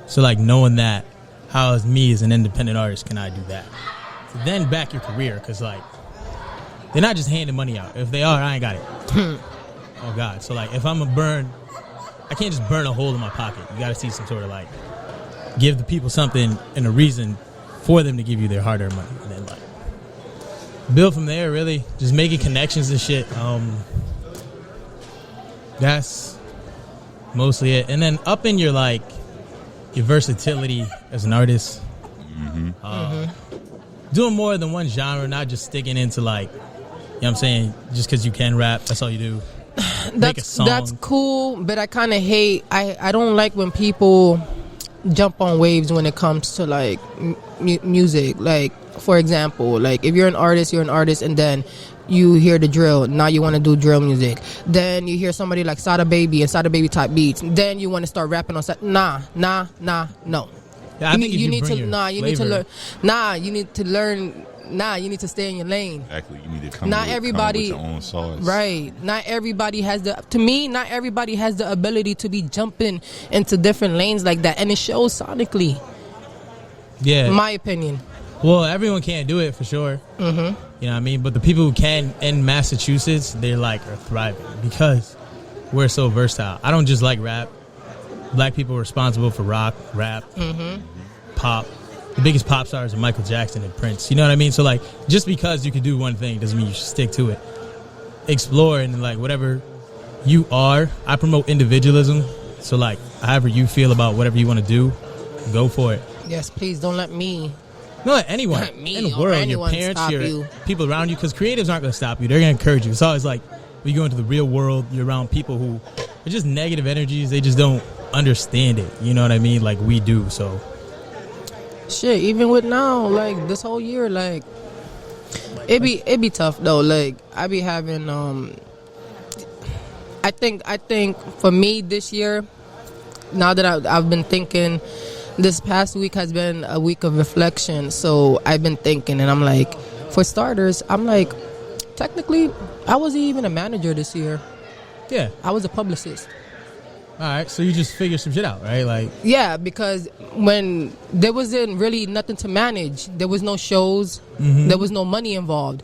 [SPEAKER 6] So like, knowing that, how as me as an independent artist can I do that? So then back your career, because like, they're not just handing money out. If they are, I ain't got it. Oh God. So like, if I'm a burn, I can't just burn a hole in my pocket. You got to see some sort of like, give the people something and a reason for them to give you their hard-earned money, and then like build from there. Really, just making connections and shit. That's mostly it. And then up in your like your versatility as an artist, doing more than one genre, not just sticking into like, you know what I'm saying, just because you can rap, that's all you do. Make a song.
[SPEAKER 1] That's cool, but I kind of hate. I don't like when people jump on waves when it comes to like music. Like, for example, like if you're an artist, and then you hear the drill, now you want to do drill music. Then you hear somebody like Sada Baby and Sada Baby type beats, then you want to start rapping on no.
[SPEAKER 6] Yeah, I think you need to learn. You need to stay in your lane.
[SPEAKER 7] Exactly. You need to come
[SPEAKER 1] not
[SPEAKER 7] with
[SPEAKER 1] everybody
[SPEAKER 7] your own sauce.
[SPEAKER 1] Right. Not everybody has not everybody has the ability to be jumping into different lanes like that, and it shows sonically.
[SPEAKER 6] Yeah.
[SPEAKER 1] In my opinion.
[SPEAKER 6] Well, everyone can't do it for sure. You know what I mean? But the people who can in Massachusetts, they're like are thriving because we're so versatile. I don't just like rap. Black people are responsible for rock, rap, pop. The biggest pop stars are Michael Jackson and Prince. You know what I mean? So like, just because you can do one thing doesn't mean you should stick to it. Explore and like whatever you are. I promote individualism. So like, however you feel about whatever you want to do, go for it.
[SPEAKER 1] Yes, please don't let me.
[SPEAKER 6] No, anyone in the world, your parents, your people around you, because creatives aren't going to stop you. They're going to encourage you. It's always like, when you go into the real world, you're around people who are just negative energies. They just don't understand it. You know what I mean? Like we do. So
[SPEAKER 1] shit, even with now, like this whole year, like It be tough though. Like I be having I think for me this year, now that I've been thinking, this past week has been a week of reflection. So I've been thinking, and I'm like, for starters, I'm like, technically, I wasn't even a manager this year.
[SPEAKER 6] Yeah.
[SPEAKER 1] I was a publicist.
[SPEAKER 6] All right, so you just figured some shit out, right? Like,
[SPEAKER 1] yeah, because when there wasn't really nothing to manage, there was no shows, there was no money involved.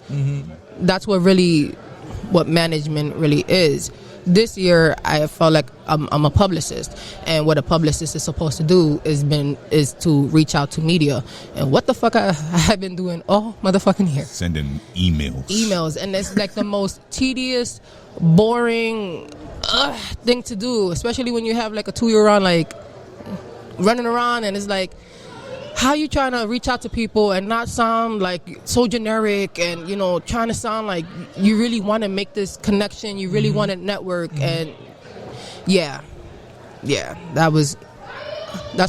[SPEAKER 1] That's what management really is. This year, I felt like I'm a publicist, and what a publicist is supposed to do is to reach out to media. And what the fuck I've been doing all motherfucking year?
[SPEAKER 7] Sending emails,
[SPEAKER 1] and it's like the most tedious, boring thing to do, especially when you have like a 2-year-old like running around, and it's like, how you trying to reach out to people and not sound like so generic, and trying to sound like you really want to make this connection, you really want to network. And that's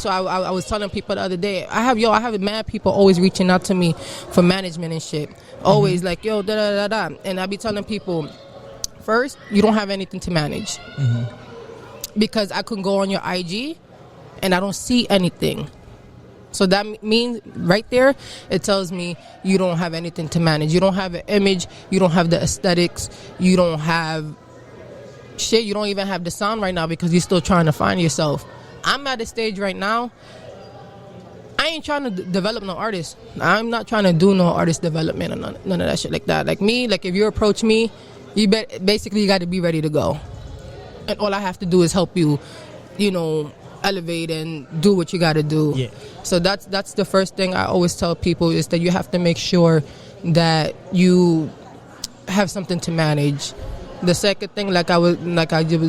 [SPEAKER 1] why I was telling people the other day, I have mad people always reaching out to me for management and shit, always like, yo, da da da da. And I be telling people, first, you don't have anything to manage, because I can go on your IG and I don't see anything. So that means right there, it tells me you don't have anything to manage. You don't have an image. You don't have the aesthetics. You don't have shit. You don't even have the sound right now because you're still trying to find yourself. I'm at a stage right now, I ain't trying to develop no artist. I'm not trying to do no artist development or none of that shit like that. Like me, like if you approach me, you got to be ready to go. And all I have to do is help you, elevate and do what you got to do.
[SPEAKER 6] Yeah.
[SPEAKER 1] So that's the first thing I always tell people, is that you have to make sure that you have something to manage. The second thing, like I was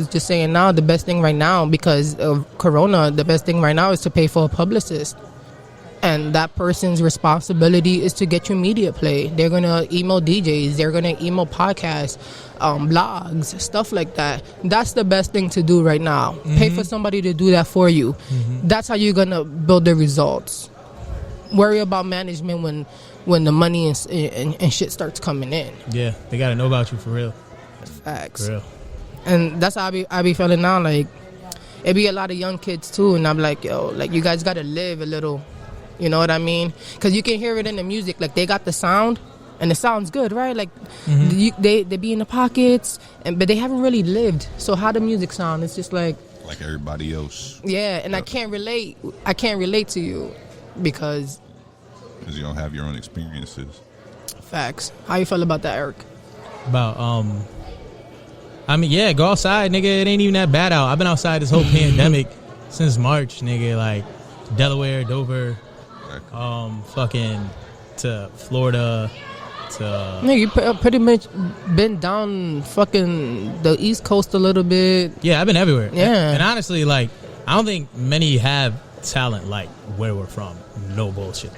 [SPEAKER 1] just saying now, the best thing right now, because of Corona, the best thing right now is to pay for a publicist. And that person's responsibility is to get your media play. They're going to email DJs. They're going to email podcasts, blogs, stuff like that. That's the best thing to do right now. Pay for somebody to do that for you. That's how you're going to build the results. Worry about management when the money and shit starts coming in.
[SPEAKER 6] Yeah, they got to know about you for real.
[SPEAKER 1] Facts.
[SPEAKER 6] For real.
[SPEAKER 1] And that's how I be feeling now. Like, it be a lot of young kids too. And I'm like, yo, like, you guys got to live a little. You know what I mean? Because you can hear it in the music. Like, they got the sound, and it sounds good, right? Like, they be in the pockets, but they haven't really lived. So how the music sound? It's just like
[SPEAKER 7] everybody else.
[SPEAKER 1] Yeah, and I can't relate. I can't relate to you because
[SPEAKER 7] you don't have your own experiences.
[SPEAKER 1] Facts. How you feel about that, Eric?
[SPEAKER 6] About I mean, yeah, go outside, nigga. It ain't even that bad out. I've been outside this whole pandemic since March, nigga. Like Delaware, Dover. Fucking to Florida, to
[SPEAKER 1] Nigga, you pretty much been down fucking the East Coast a little bit.
[SPEAKER 6] Yeah, I've been everywhere.
[SPEAKER 1] Yeah.
[SPEAKER 6] And honestly, like, I don't think many have talent like where we're from. No bullshit.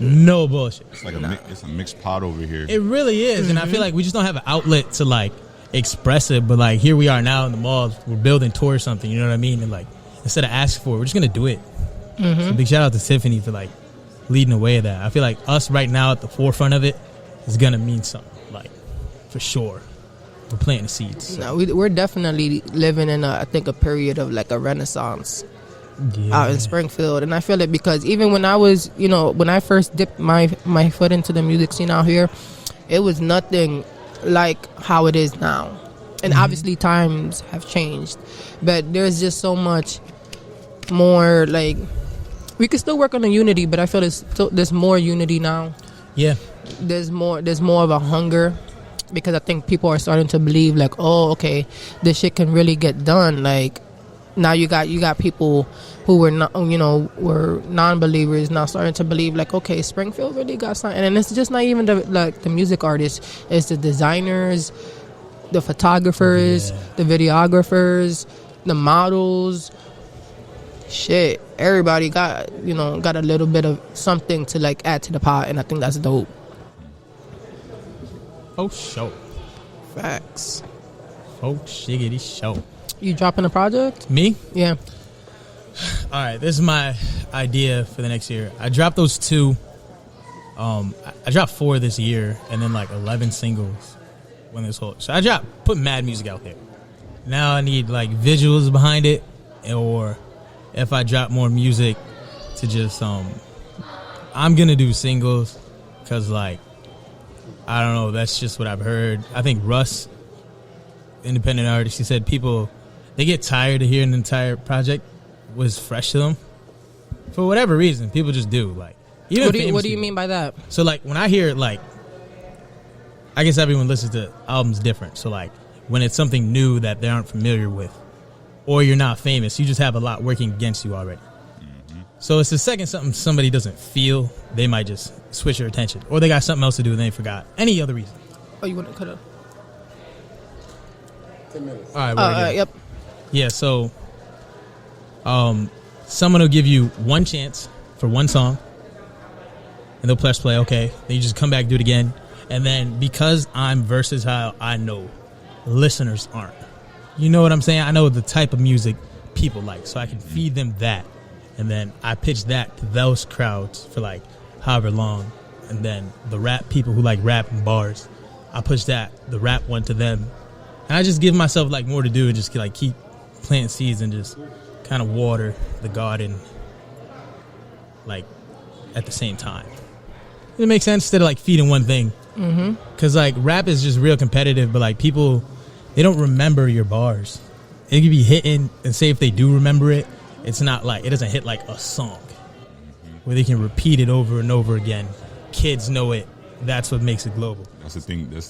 [SPEAKER 6] No bullshit.
[SPEAKER 7] It's like it's a mixed pot over here.
[SPEAKER 6] It really is. And I feel like we just don't have an outlet to like express it. But like, here we are now in the malls. We're building towards something. You know what I mean? And like, instead of asking for it, we're just gonna do it. So big shout out to Tiffany for like leading the way of that. I feel like us right now at the forefront of it is gonna mean something, like, for sure. We're planting the seeds.
[SPEAKER 1] No, we're definitely living in I think a period of like a renaissance out in Springfield. And I feel it because even when I was, when I first dipped my foot into the music scene out here, it was nothing like how it is now. And obviously times have changed, but there's just so much more. Like, we can still work on the unity, but I feel there's more unity now.
[SPEAKER 6] Yeah,
[SPEAKER 1] there's more of a hunger, because I think people are starting to believe like, oh, okay, this shit can really get done. Like, now you got people who were not, were non-believers now starting to believe like, okay, Springfield really got something. And it's just not even the music artists, it's the designers, the photographers, the videographers, the models. Shit, everybody got a little bit of something to like add to the pot, and I think that's dope.
[SPEAKER 6] Oh, show.
[SPEAKER 1] Facts.
[SPEAKER 6] Oh, shiggity show.
[SPEAKER 1] You dropping a project?
[SPEAKER 6] Me?
[SPEAKER 1] Yeah.
[SPEAKER 6] All right, this is my idea for the next year. I dropped those 2 I dropped 4 this year, and then like 11 singles when this whole. So I put mad music out there. Now I need like visuals behind it, or if I drop more music to just I'm gonna do singles because like I don't know, that's just what I've heard. I think Russ, independent artist, he said people they get tired of hearing the entire project was fresh to them for whatever reason. People just do like. Even
[SPEAKER 1] what do you mean by that?
[SPEAKER 6] So like when I hear like, I guess everyone listens to albums different. So like when it's something new that they aren't familiar with, or you're not famous, you just have a lot working against you already. Mm-hmm. So it's the second somebody doesn't feel, they might just switch their attention, or they got something else to do and they forgot. Any other reason?
[SPEAKER 1] Oh, you want to cut up?
[SPEAKER 8] 10 minutes.
[SPEAKER 6] All right. We're good.
[SPEAKER 1] Yep.
[SPEAKER 6] Yeah. So, someone will give you one chance for one song, and they'll press play. Okay. Then you just come back, do it again, and then because I'm versatile, I know listeners aren't. You know what I'm saying? I know the type of music people like, so I can feed them that, and then I pitch that to those crowds for like however long, and then the rap people who like rap and bars, I push the rap one to them, and I just give myself like more to do and just like keep planting seeds and just kind of water the garden like at the same time. It makes sense instead of like feeding one thing, because like rap is just real competitive, but like people, they don't remember your bars. It could be hitting, and say if they do remember it, it's not like, it doesn't hit like a song where they can repeat it over and over again. Kids know it. That's what makes it global.
[SPEAKER 7] That's the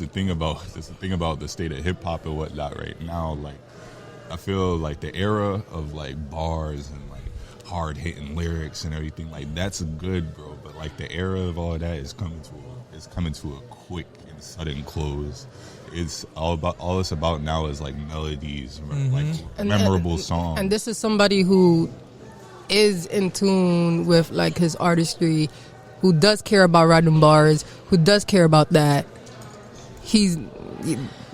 [SPEAKER 7] thing about the state of hip hop and whatnot right now. Like, I feel like the era of like bars and like hard hitting lyrics and everything, like that's good, bro. But like the era of all that is coming to a quick and sudden close. It's all it's about now is like melodies, like memorable songs.
[SPEAKER 1] And this is somebody who is in tune with like his artistry, who does care about writing bars, who does care about that.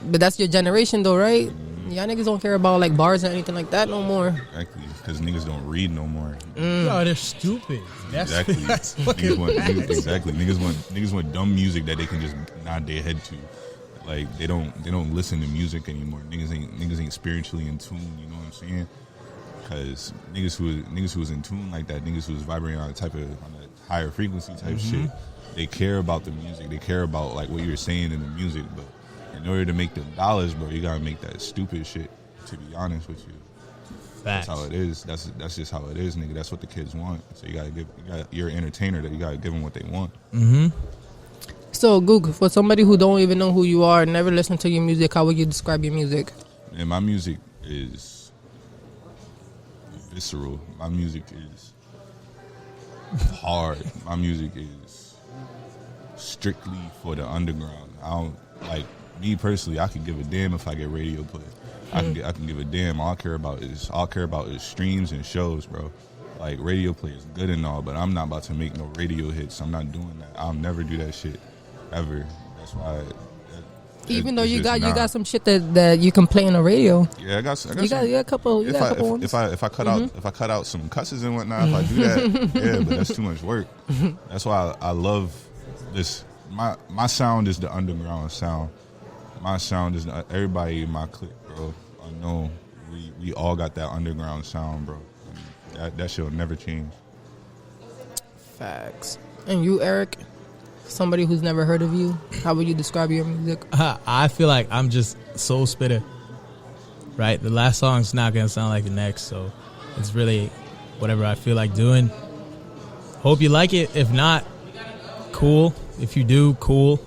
[SPEAKER 1] But that's your generation though, right? Y'all niggas don't care about like bars or anything like that no more.
[SPEAKER 7] Exactly, because niggas don't read no more.
[SPEAKER 6] No, they're stupid.
[SPEAKER 7] Exactly. Niggas want dumb music that they can just nod their head to. Like they don't listen to music anymore. Niggas ain't spiritually in tune. You know what I'm saying? Because niggas who was in tune like that, niggas who was vibrating on a higher frequency type shit, they care about the music. They care about like what you're saying in the music. But in order to make them dollars, bro, you gotta make that stupid shit. To be honest with you,
[SPEAKER 6] Facts.
[SPEAKER 7] that's how it is. That's just how it is, nigga. That's what the kids want. So you're an entertainer. That you gotta give them what they want.
[SPEAKER 1] So, Goog, for somebody who don't even know who you are, never listen to your music, how would you describe your music?
[SPEAKER 7] And my music is visceral. My music is hard. My music is strictly for the underground. I don't, like, me personally, I could give a damn if I get radio play. I can give a damn. All I care about is streams and shows, bro. Like, radio play is good and all, but I'm not about to make no radio hits. I'm not doing that. I'll never do that shit ever. That's why.
[SPEAKER 1] Even though you got some shit that you can play on the radio.
[SPEAKER 7] Yeah, I got
[SPEAKER 1] a couple.
[SPEAKER 7] If I cut out some cusses and whatnot, if I do that, yeah, but that's too much work. That's why I love this. My sound is the underground sound. My sound is everybody in my clique, bro. I know we all got that underground sound, bro. That shit will never change.
[SPEAKER 1] Facts. And you, Eric, somebody who's never heard of you, how would you describe your music?
[SPEAKER 6] I feel like I'm just soul spitter, right? The last song's not gonna sound like the next, so it's really whatever I feel like doing. Hope you like it. If not, cool. If you do, cool.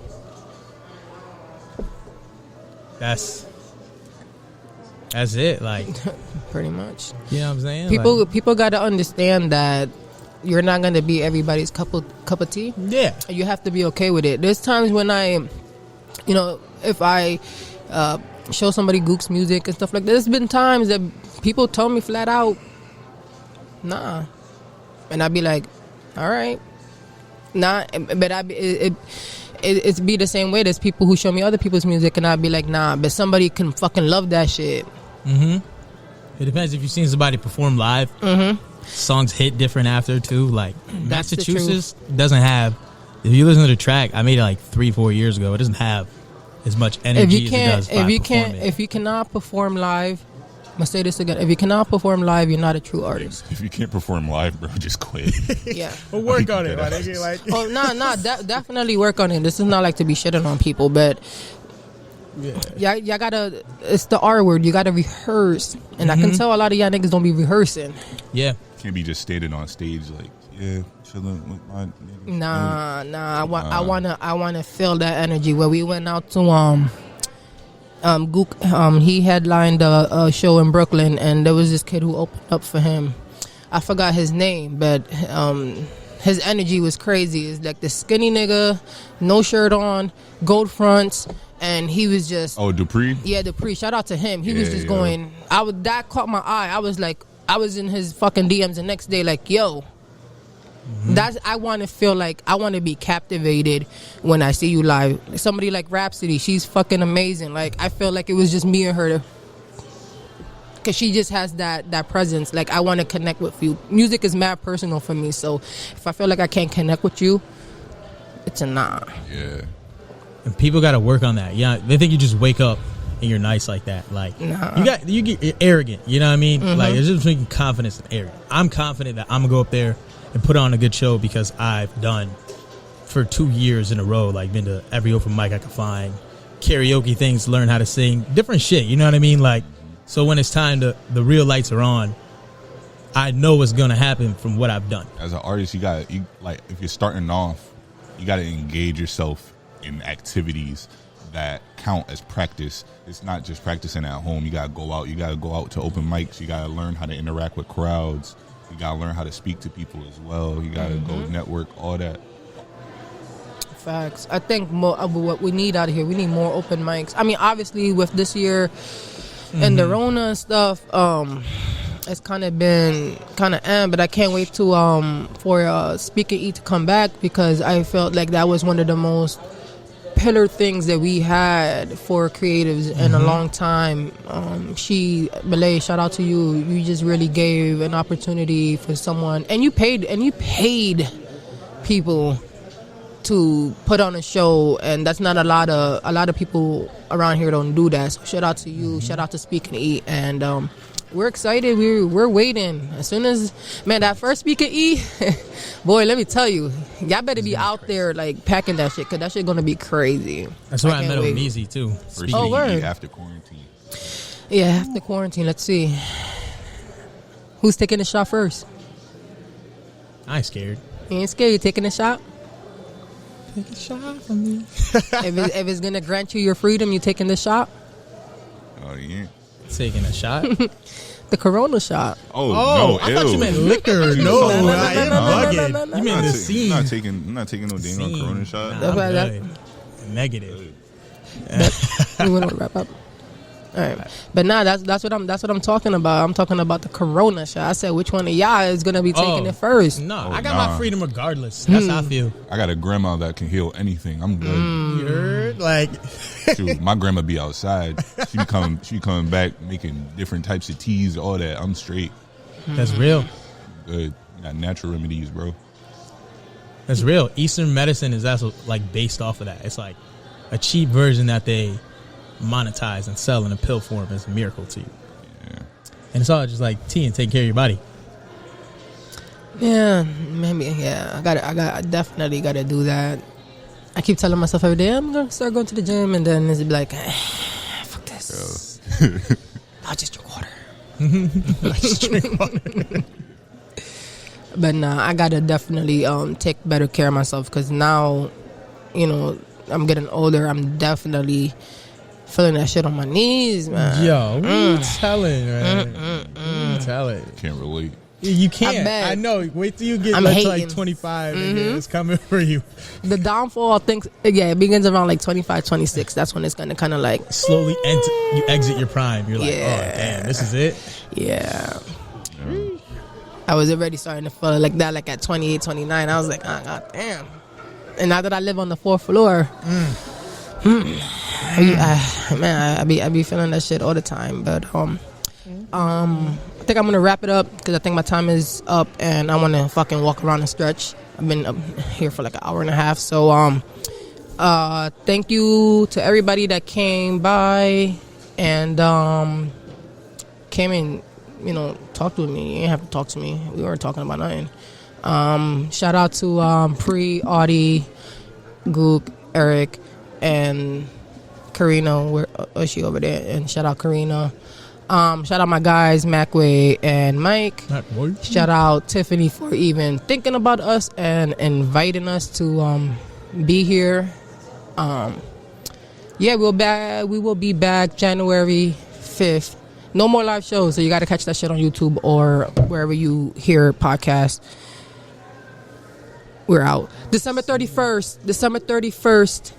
[SPEAKER 6] That's it. Like,
[SPEAKER 1] pretty much.
[SPEAKER 6] You know what I'm saying?
[SPEAKER 1] People got to understand that you're not going to be everybody's cup of tea.
[SPEAKER 6] Yeah.
[SPEAKER 1] You have to be okay with it. There's times when if I show somebody Gook's music and stuff like that, there's been times that people tell me flat out, nah. And I'd be like, all right. Nah. But it's be the same way. There's people who show me other people's music and I'd be like, nah. But somebody can fucking love that shit.
[SPEAKER 6] It depends if you've seen somebody perform live. Songs hit different after too. Like Massachusetts doesn't have if you listen to the track, I made it like 3-4 years ago. It doesn't have as much energy as it does by performing.
[SPEAKER 1] If you cannot perform live, I'm gonna say this again. If you cannot perform live, you're not a true artist.
[SPEAKER 7] If you can't perform live, bro, just quit.
[SPEAKER 1] Yeah.
[SPEAKER 6] We'll work on it, my nigga. Like,
[SPEAKER 1] Oh no, definitely work on it. This is not like to be shitting on people, but yeah, y'all gotta. It's the R word. You gotta rehearse, and I can tell a lot of y'all niggas don't be rehearsing.
[SPEAKER 6] yeah.
[SPEAKER 7] Can't be just stated on stage like, yeah, chilling with my niggas.
[SPEAKER 1] Nah. I wanna feel that energy. Where we went out to Gook, he headlined a show in Brooklyn, and there was this kid who opened up for him. I forgot his name, but his energy was crazy. It's like the skinny nigga, no shirt on, gold fronts, and he was just
[SPEAKER 7] Dupree.
[SPEAKER 1] Yeah, Dupree. Shout out to him. He was
[SPEAKER 7] Yeah,
[SPEAKER 1] just
[SPEAKER 7] yo.
[SPEAKER 1] going. That caught my eye. I was like, I was in his fucking DMs the next day, like, yo. That's I want to feel like I want to be captivated when I see you live. Somebody like Rhapsody, she's fucking amazing. Like I feel like it was just me and her, because she just has that presence. Like I want to connect with you. Music is mad personal for me, so if I feel like I can't connect with you, it's a nah.
[SPEAKER 7] Yeah.
[SPEAKER 6] And people got to work on that. Yeah, they think you just wake up and you're nice like that. Like you get arrogant. You know what I mean? Like it's just between confidence and arrogance. I'm confident that I'm gonna go up there and put on a good show because I've done for 2 years in a row, like been to every open mic I could find, karaoke things, learn how to sing, different shit. You know what I mean? Like, so when it's time the real lights are on, I know what's gonna happen from what I've done.
[SPEAKER 7] As an artist, you like if you're starting off, you gotta engage yourself in activities that count as practice. It's not just practicing at home. You gotta go out. You gotta go out to open mics. You gotta learn how to interact with crowds. You gotta learn how to speak to people as well. You gotta go network, all that.
[SPEAKER 1] Facts. I think more of what we need out of here, we need more open mics. I mean, obviously with this year and the Rona and stuff, it's kind of been but I can't wait to for Speak and Eat to come back, because I felt like that was one of the most pillar things that we had for creatives in a long time. Belay, shout out to you. You just really gave an opportunity for someone, and you paid people to put on a show, and that's not a lot of people around here don't do that. So shout out to you. Shout out to Speak and Eat, and we're excited. We're waiting. As soon as, man, that first Speak and Eat, boy, let me tell you, y'all better be out there like packing that shit, because that shit gonna be crazy.
[SPEAKER 6] That's why I met with Meezy too.
[SPEAKER 7] First
[SPEAKER 1] word.
[SPEAKER 7] after quarantine.
[SPEAKER 1] Yeah, after quarantine. Let's see. Who's taking the shot first?
[SPEAKER 6] I ain't scared.
[SPEAKER 1] You ain't scared? You taking the shot?
[SPEAKER 6] Take a shot from me.
[SPEAKER 1] if it's gonna grant you your freedom, you taking the shot?
[SPEAKER 7] Oh yeah.
[SPEAKER 6] Taking a shot.
[SPEAKER 1] The Corona shot.
[SPEAKER 7] Oh no!
[SPEAKER 6] I thought you meant liquor. No, bugging. You meant the scene.
[SPEAKER 7] I'm not taking no damn on Corona shot.
[SPEAKER 6] Nah, I'm good. Negative.
[SPEAKER 1] We want to wrap up. All right, but nah, that's what I'm talking about. I'm talking about the Corona shot. I said, which one of y'all is gonna be taking it first?
[SPEAKER 6] No, I got my freedom regardless. That's how I feel.
[SPEAKER 7] I got a grandma that can heal anything. I'm good.
[SPEAKER 6] You heard? Like,
[SPEAKER 7] Shoot, my grandma be outside. She be coming back making different types of teas, all that. I'm straight.
[SPEAKER 6] That's real.
[SPEAKER 7] Good. Got natural remedies, bro.
[SPEAKER 6] That's real. Eastern medicine is also like based off of that. It's like a cheap version that they monetize and sell in a pill form is a miracle to you.
[SPEAKER 7] Yeah.
[SPEAKER 6] And it's all just like tea and taking care of your body.
[SPEAKER 1] Yeah, maybe. Yeah, I definitely gotta do that. I keep telling myself every day I'm gonna start going to the gym, and then it's be like, fuck this. I'll just drink water. But nah, I gotta definitely take better care of myself, because now, you know, I'm getting older. I'm definitely feeling that shit on my knees, man.
[SPEAKER 6] Yo, what are you telling, man? Tell it.
[SPEAKER 7] Can't relate.
[SPEAKER 6] You can't. I know. Wait till you get to like 25. Nigga. It's coming for you.
[SPEAKER 1] The downfall, I think, it begins around like 25, 26. That's when it's going to kind of like
[SPEAKER 6] slowly you exit your prime. You're like, oh, damn, this is it?
[SPEAKER 1] Yeah. I was already starting to feel like that, like at 28, 29. I was like, oh, god damn. And now that I live on the 4th floor, man, I be feeling that shit all the time. But I think I'm gonna wrap it up, because I think my time is up, and I want to fucking walk around and stretch. I've been up here for like an hour and a half. So thank you to everybody that came by and came and talked with me. You didn't have to talk to me. We weren't talking about nothing. Shout out to Pre, Audie, Gook, Eric, and Karina. Where is she over there? And shout out Karina. Shout out my guys Macway and Mike. Shout out Tiffany for even thinking about us and inviting us to be here. We will be back January 5th. No more live shows, so you got to catch that shit on YouTube or wherever you hear podcasts. We're out. December 31st.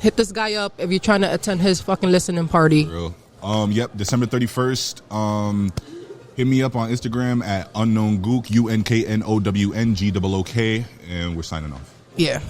[SPEAKER 1] Hit this guy up if you're trying to attend his fucking listening party.
[SPEAKER 7] Real. December 31st. Hit me up on Instagram at unknowngook, UNKNOWNGOOK, and we're signing off.
[SPEAKER 1] Yeah.